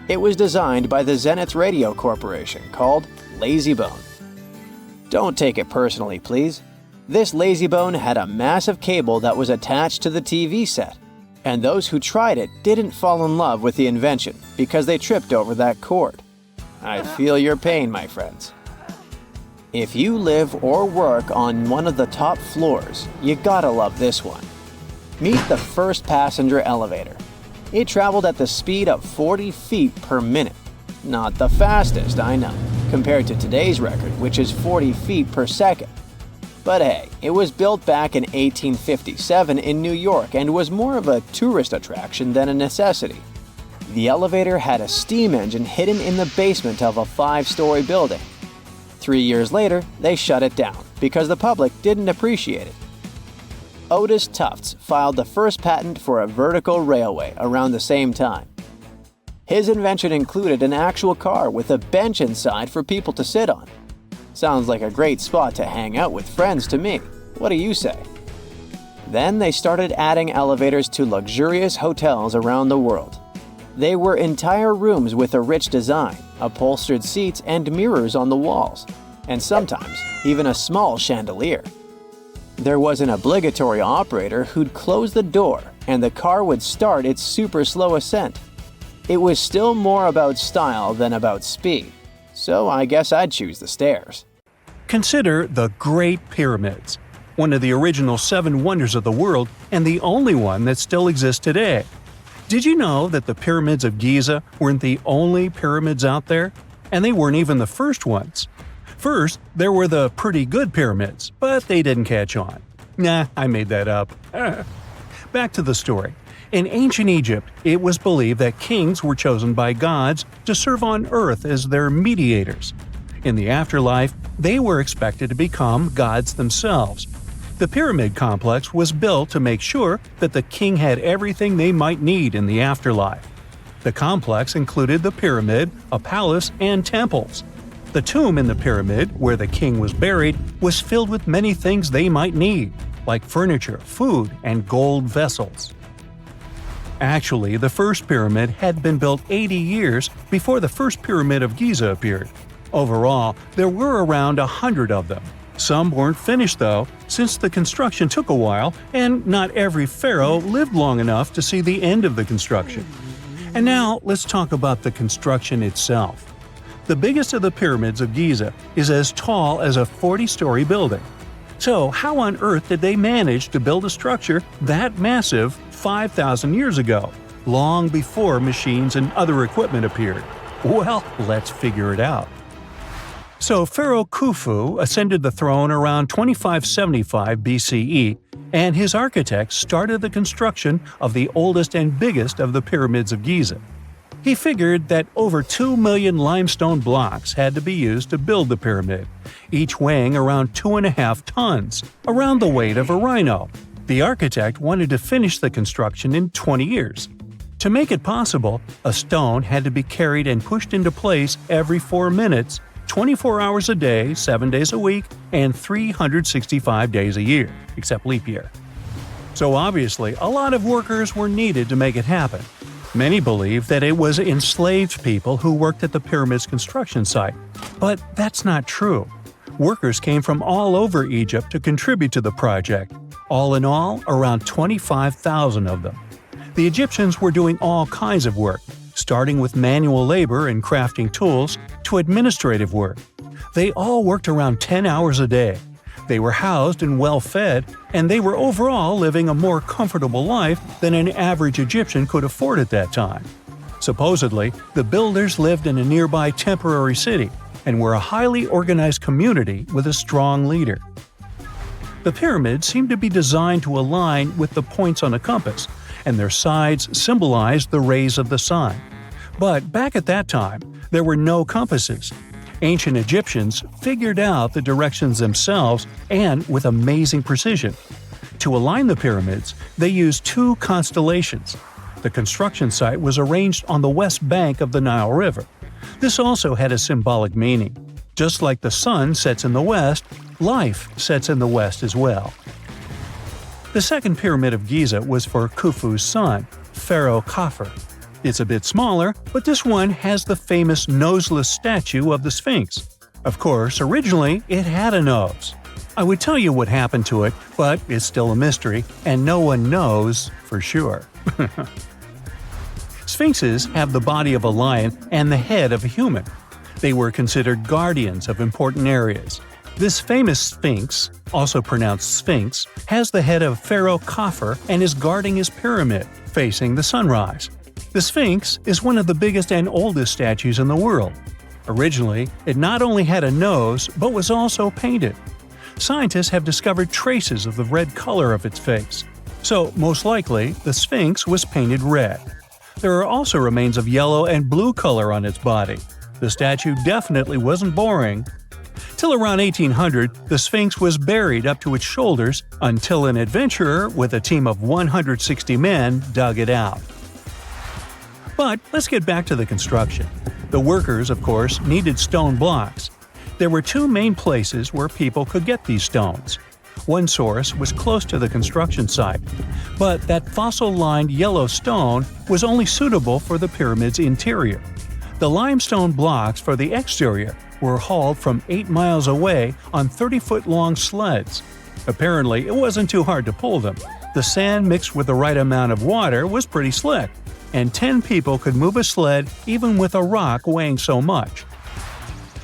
It was designed by the Zenith Radio Corporation, called LazyBone. Don't take it personally, please. This LazyBone had a massive cable that was attached to the TV set, and those who tried it didn't fall in love with the invention because they tripped over that cord. I feel your pain, my friends. If you live or work on one of the top floors, you gotta love this one. Meet the first passenger elevator. It traveled at the speed of 40 feet per minute. Not the fastest, I know, compared to today's record, which is 40 feet per second. But hey, it was built back in 1857 in New York and was more of a tourist attraction than a necessity. The elevator had a steam engine hidden in the basement of a 5-story building. 3 years later, they shut it down because the public didn't appreciate it. Otis Tufts filed the first patent for a vertical railway around the same time. His invention included an actual car with a bench inside for people to sit on. Sounds like a great spot to hang out with friends to me. What do you say? Then they started adding elevators to luxurious hotels around the world. They were entire rooms with a rich design, upholstered seats and mirrors on the walls, and sometimes even a small chandelier. There was an obligatory operator who'd close the door and the car would start its super slow ascent. It was still more about style than about speed, so I guess I'd choose the stairs. Consider the Great Pyramids, one of the original 7 wonders of the world and the only one that still exists today. Did you know that the pyramids of Giza weren't the only pyramids out there? And they weren't even the first ones. First, there were the pretty good pyramids, but they didn't catch on. Nah, I made that up. Back to the story. In ancient Egypt, it was believed that kings were chosen by gods to serve on earth as their mediators. In the afterlife, they were expected to become gods themselves. The pyramid complex was built to make sure that the king had everything they might need in the afterlife. The complex included the pyramid, a palace, and temples. The tomb in the pyramid, where the king was buried, was filled with many things they might need, like furniture, food, and gold vessels. Actually, the first pyramid had been built 80 years before the first pyramid of Giza appeared. Overall, there were around 100 of them. Some weren't finished though, since the construction took a while and not every pharaoh lived long enough to see the end of the construction. And now let's talk about the construction itself. The biggest of the pyramids of Giza is as tall as a 40-story building. So how on earth did they manage to build a structure that massive 5,000 years ago, long before machines and other equipment appeared? Well, let's figure it out. So Pharaoh Khufu ascended the throne around 2575 BCE, and his architects started the construction of the oldest and biggest of the pyramids of Giza. He figured that over 2 million limestone blocks had to be used to build the pyramid, each weighing around 2.5 tons, around the weight of a rhino. The architect wanted to finish the construction in 20 years. To make it possible, a stone had to be carried and pushed into place every 4 minutes, 24 hours a day, 7 days a week, and 365 days a year, except leap year. So obviously, a lot of workers were needed to make it happen. Many believe that it was enslaved people who worked at the pyramid's construction site, but that's not true. Workers came from all over Egypt to contribute to the project. All in all, around 25,000 of them. The Egyptians were doing all kinds of work, starting with manual labor and crafting tools to administrative work. They all worked around 10 hours a day. They were housed and well-fed, and they were overall living a more comfortable life than an average Egyptian could afford at that time. Supposedly, the builders lived in a nearby temporary city and were a highly organized community with a strong leader. The pyramids seemed to be designed to align with the points on a compass, and their sides symbolized the rays of the sun. But back at that time, there were no compasses. Ancient Egyptians figured out the directions themselves and with amazing precision. To align the pyramids, they used 2 constellations. The construction site was arranged on the west bank of the Nile River. This also had a symbolic meaning. Just like the sun sets in the west, life sets in the west as well. The second pyramid of Giza was for Khufu's son, Pharaoh Khafre. It's a bit smaller, but this one has the famous noseless statue of the Sphinx. Of course, originally it had a nose. I would tell you what happened to it, but it's still a mystery, and no one knows for sure. Sphinxes have the body of a lion and the head of a human. They were considered guardians of important areas. This famous Sphinx, also pronounced Sphinx, has the head of Pharaoh Khafre and is guarding his pyramid, facing the sunrise. The Sphinx is one of the biggest and oldest statues in the world. Originally, it not only had a nose, but was also painted. Scientists have discovered traces of the red color of its face. So, most likely, the Sphinx was painted red. There are also remains of yellow and blue color on its body. The statue definitely wasn't boring. Till around 1800, the Sphinx was buried up to its shoulders until an adventurer with a team of 160 men dug it out. But let's get back to the construction. The workers, of course, needed stone blocks. There were 2 main places where people could get these stones. One source was close to the construction site, but that fossil-lined yellow stone was only suitable for the pyramid's interior. The limestone blocks for the exterior were hauled from 8 miles away on 30-foot-long sleds. Apparently, it wasn't too hard to pull them. The sand mixed with the right amount of water was pretty slick. and 10 people could move a sled even with a rock weighing so much.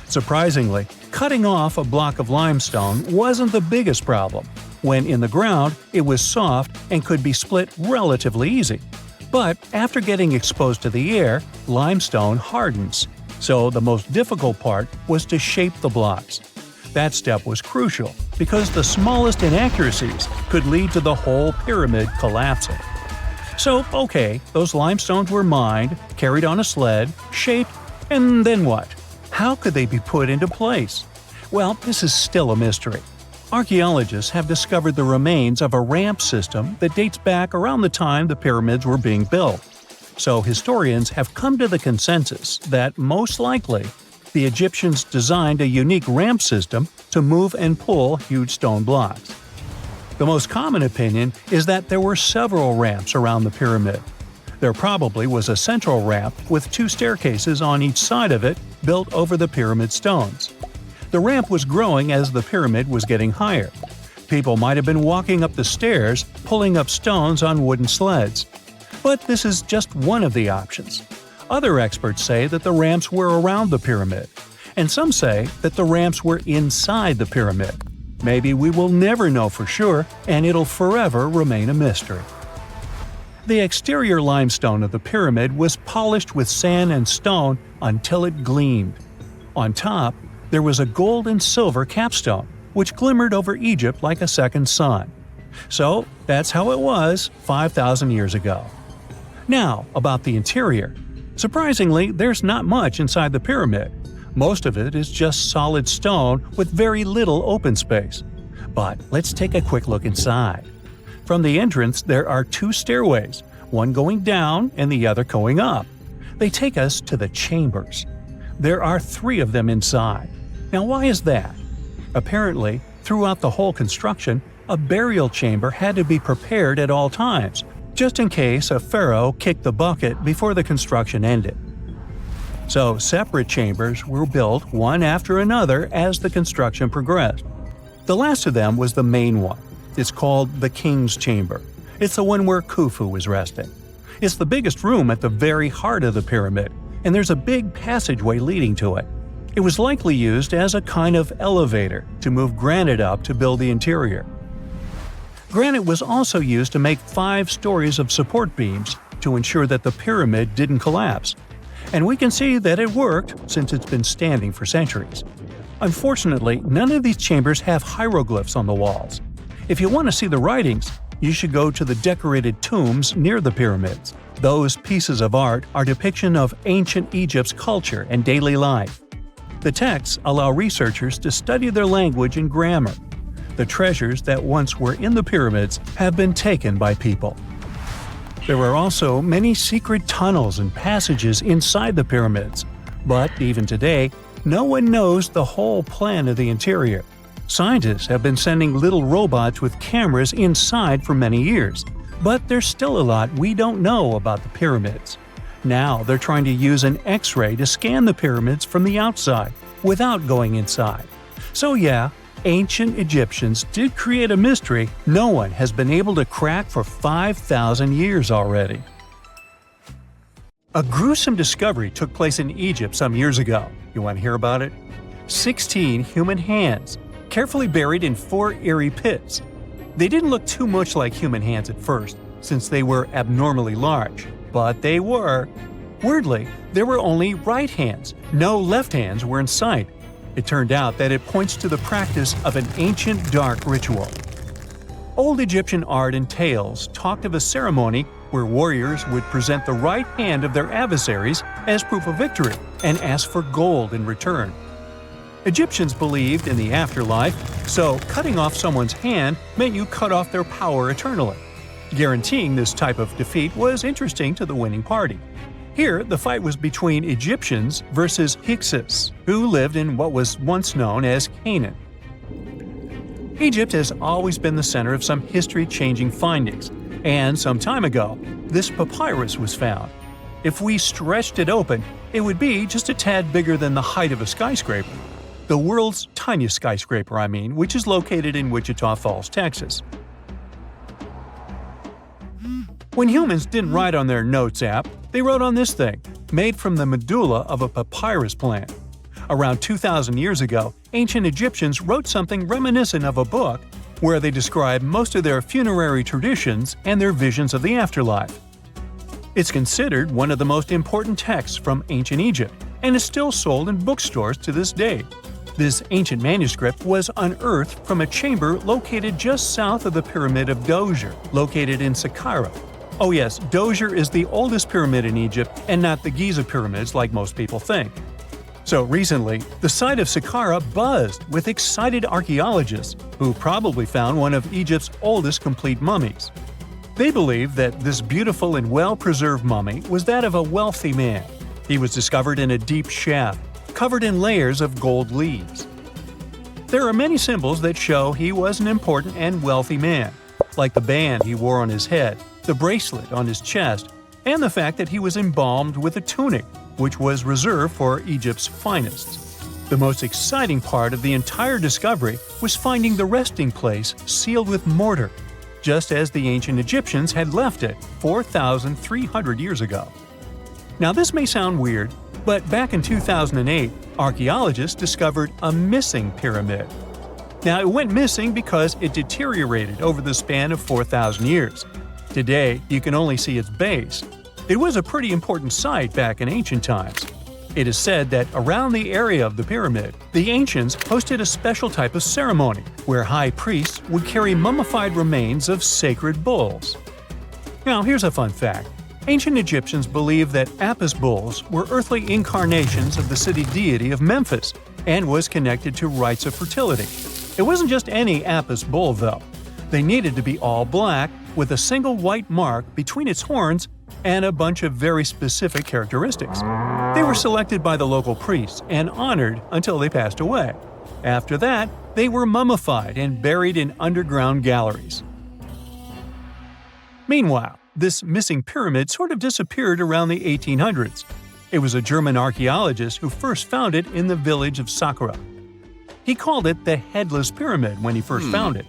Surprisingly, cutting off a block of limestone wasn't the biggest problem. When in the ground, it was soft and could be split relatively easy. But after getting exposed to the air, limestone hardens. So the most difficult part was to shape the blocks. That step was crucial because the smallest inaccuracies could lead to the whole pyramid collapsing. So, okay, those limestones were mined, carried on a sled, shaped, and then what? How could they be put into place? Well, this is still a mystery. Archaeologists have discovered the remains of a ramp system that dates back around the time the pyramids were being built. So historians have come to the consensus that most likely, the Egyptians designed a unique ramp system to move and pull huge stone blocks. The most common opinion is that there were several ramps around the pyramid. There probably was a central ramp with 2 staircases on each side of it built over the pyramid stones. The ramp was growing as the pyramid was getting higher. People might have been walking up the stairs, pulling up stones on wooden sleds. But this is just one of the options. Other experts say that the ramps were around the pyramid, and some say that the ramps were inside the pyramid. Maybe we will never know for sure, and it'll forever remain a mystery. The exterior limestone of the pyramid was polished with sand and stone until it gleamed. On top, there was a gold and silver capstone, which glimmered over Egypt like a second sun. So that's how it was 5,000 years ago. Now, about the interior. Surprisingly, there's not much inside the pyramid. Most of it is just solid stone with very little open space. But let's take a quick look inside. From the entrance, there are 2 stairways, one going down and the other going up. They take us to the chambers. There are 3 of them inside. Now, why is that? Apparently, throughout the whole construction, a burial chamber had to be prepared at all times, just in case a pharaoh kicked the bucket before the construction ended. So separate chambers were built one after another as the construction progressed. The last of them was the main one. It's called the King's Chamber. It's the one where Khufu was resting. It's the biggest room at the very heart of the pyramid, and there's a big passageway leading to it. It was likely used as a kind of elevator to move granite up to build the interior. Granite was also used to make 5 stories of support beams to ensure that the pyramid didn't collapse. And we can see that it worked since it's been standing for centuries. Unfortunately, none of these chambers have hieroglyphs on the walls. If you want to see the writings, you should go to the decorated tombs near the pyramids. Those pieces of art are depiction of ancient Egypt's culture and daily life. The texts allow researchers to study their language and grammar. The treasures that once were in the pyramids have been taken by people. There are also many secret tunnels and passages inside the pyramids, but even today, no one knows the whole plan of the interior. Scientists have been sending little robots with cameras inside for many years, but there's still a lot we don't know about the pyramids. Now they're trying to use an X-ray to scan the pyramids from the outside, without going inside. So yeah, ancient Egyptians did create a mystery no one has been able to crack for 5,000 years already. A gruesome discovery took place in Egypt some years ago. You want to hear about it? 16 human hands, carefully buried in 4 eerie pits. They didn't look too much like human hands at first, since they were abnormally large, but they were. Weirdly, there were only right hands. No left hands were in sight. It turned out that it points to the practice of an ancient dark ritual. Old Egyptian art and tales talked of a ceremony where warriors would present the right hand of their adversaries as proof of victory and ask for gold in return. Egyptians believed in the afterlife, so cutting off someone's hand meant you cut off their power eternally. Guaranteeing this type of defeat was interesting to the winning party. Here, the fight was between Egyptians versus Hyksos, who lived in what was once known as Canaan. Egypt has always been the center of some history-changing findings, and some time ago, this papyrus was found. If we stretched it open, it would be just a tad bigger than the height of a skyscraper. The world's tiniest skyscraper, which is located in Wichita Falls, Texas. When humans didn't write on their notes app, they wrote on this thing, made from the medulla of a papyrus plant. Around 2,000 years ago, ancient Egyptians wrote something reminiscent of a book where they describe most of their funerary traditions and their visions of the afterlife. It's considered one of the most important texts from ancient Egypt and is still sold in bookstores to this day. This ancient manuscript was unearthed from a chamber located just south of the Pyramid of Djoser, located in Saqqara. Oh yes, Djoser is the oldest pyramid in Egypt and not the Giza pyramids like most people think. So recently, the site of Saqqara buzzed with excited archaeologists who probably found one of Egypt's oldest complete mummies. They believe that this beautiful and well-preserved mummy was that of a wealthy man. He was discovered in a deep shaft, covered in layers of gold leaves. There are many symbols that show he was an important and wealthy man, like the band he wore on his head, the bracelet on his chest, and the fact that he was embalmed with a tunic, which was reserved for Egypt's finest. The most exciting part of the entire discovery was finding the resting place sealed with mortar, just as the ancient Egyptians had left it 4,300 years ago. Now this may sound weird, but back in 2008, archaeologists discovered a missing pyramid. Now it went missing because it deteriorated over the span of 4,000 years. Today, you can only see its base. It was a pretty important site back in ancient times. It is said that around the area of the pyramid, the ancients hosted a special type of ceremony where high priests would carry mummified remains of sacred bulls. Now here's a fun fact. Ancient Egyptians believed that Apis bulls were earthly incarnations of the city deity of Memphis and was connected to rites of fertility. It wasn't just any Apis bull though. They needed to be all black with a single white mark between its horns and a bunch of very specific characteristics. They were selected by the local priests and honored until they passed away. After that, they were mummified and buried in underground galleries. Meanwhile, this missing pyramid sort of disappeared around the 1800s. It was a German archaeologist who first found it in the village of Saqqara. He called it the Headless Pyramid when he first found it.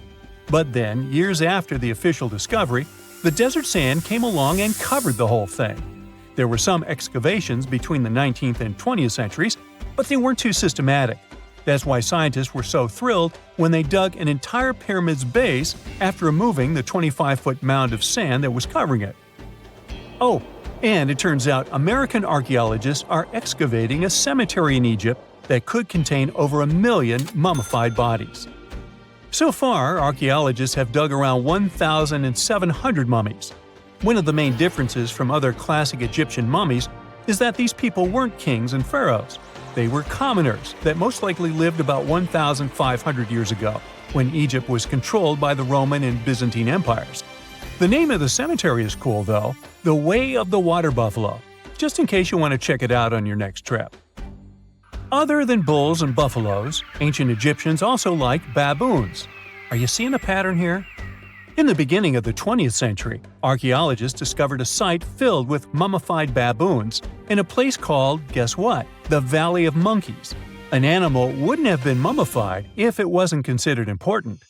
But then, years after the official discovery, the desert sand came along and covered the whole thing. There were some excavations between the 19th and 20th centuries, but they weren't too systematic. That's why scientists were so thrilled when they dug an entire pyramid's base after removing the 25-foot mound of sand that was covering it. Oh, and it turns out American archaeologists are excavating a cemetery in Egypt that could contain over 1 million mummified bodies. So far, archaeologists have dug around 1,700 mummies. One of the main differences from other classic Egyptian mummies is that these people weren't kings and pharaohs. They were commoners that most likely lived about 1,500 years ago, when Egypt was controlled by the Roman and Byzantine empires. The name of the cemetery is cool though, the Way of the Water Buffalo, just in case you want to check it out on your next trip. Other than bulls and buffaloes, ancient Egyptians also liked baboons. Are you seeing a pattern here? In the beginning of the 20th century, archaeologists discovered a site filled with mummified baboons in a place called, guess what? The Valley of Monkeys. An animal wouldn't have been mummified if it wasn't considered important.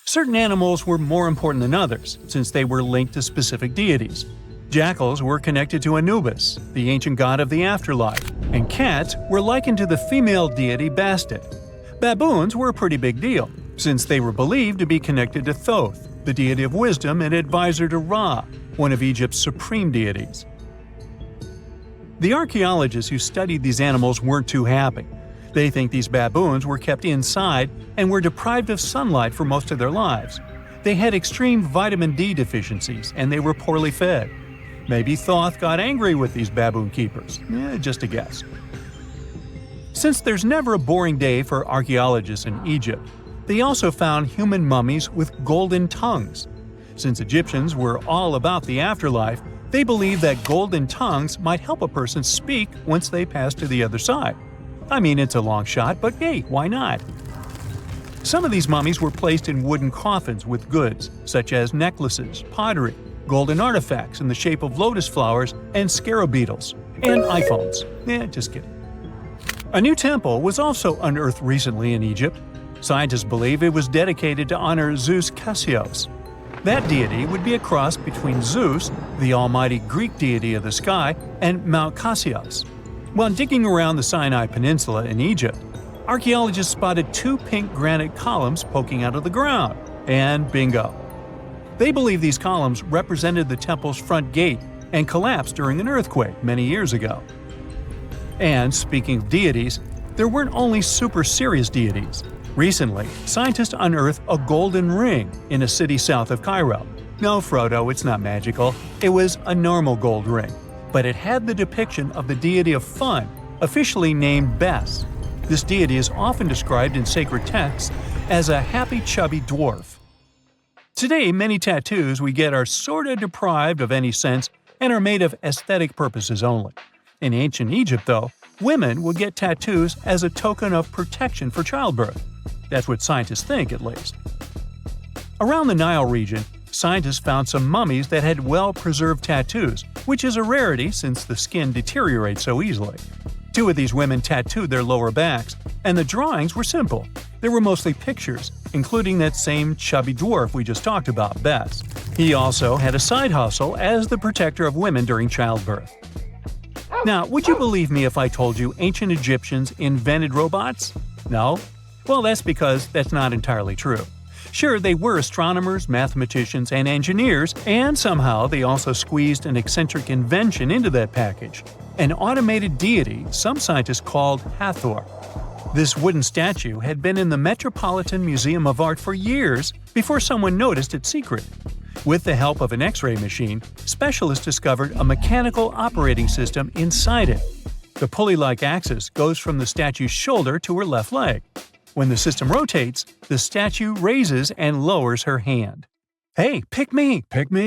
Certain animals were more important than others, since they were linked to specific deities. Jackals were connected to Anubis, the ancient god of the afterlife, and cats were likened to the female deity Bastet. Baboons were a pretty big deal, since they were believed to be connected to Thoth, the deity of wisdom and advisor to Ra, one of Egypt's supreme deities. The archaeologists who studied these animals weren't too happy. They think these baboons were kept inside and were deprived of sunlight for most of their lives. They had extreme vitamin D deficiencies and they were poorly fed. Maybe Thoth got angry with these baboon keepers. Just a guess. Since there's never a boring day for archaeologists in Egypt, they also found human mummies with golden tongues. Since Egyptians were all about the afterlife, they believed that golden tongues might help a person speak once they pass to the other side. I mean, it's a long shot, but hey, why not? Some of these mummies were placed in wooden coffins with goods, such as necklaces, pottery, golden artifacts in the shape of lotus flowers and scarab beetles, and iPhones. Just kidding. A new temple was also unearthed recently in Egypt. Scientists believe it was dedicated to honor Zeus Cassius. That deity would be a cross between Zeus, the almighty Greek deity of the sky, and Mount Cassius. While digging around the Sinai Peninsula in Egypt, archaeologists spotted 2 pink granite columns poking out of the ground, and bingo. They believe these columns represented the temple's front gate and collapsed during an earthquake many years ago. And speaking of deities, there weren't only super serious deities. Recently, scientists unearthed a golden ring in a city south of Cairo. No, Frodo, it's not magical. It was a normal gold ring, but it had the depiction of the deity of fun, officially named Bes. This deity is often described in sacred texts as a happy chubby dwarf. Today, many tattoos we get are sorta deprived of any sense and are made of aesthetic purposes only. In ancient Egypt, though, women would get tattoos as a token of protection for childbirth. That's what scientists think, at least. Around the Nile region, scientists found some mummies that had well-preserved tattoos, which is a rarity since the skin deteriorates so easily. 2 of these women tattooed their lower backs, and the drawings were simple. They were mostly pictures, including that same chubby dwarf we just talked about, Bes. He also had a side hustle as the protector of women during childbirth. Now, would you believe me if I told you ancient Egyptians invented robots? No? Well, that's because that's not entirely true. Sure, they were astronomers, mathematicians, and engineers, and somehow they also squeezed an eccentric invention into that package – an automated deity some scientists called Hathor. This wooden statue had been in the Metropolitan Museum of Art for years before someone noticed its secret. With the help of an X-ray machine, specialists discovered a mechanical operating system inside it. The pulley-like axis goes from the statue's shoulder to her left leg. When the system rotates, the statue raises and lowers her hand. Hey, pick me! Pick me!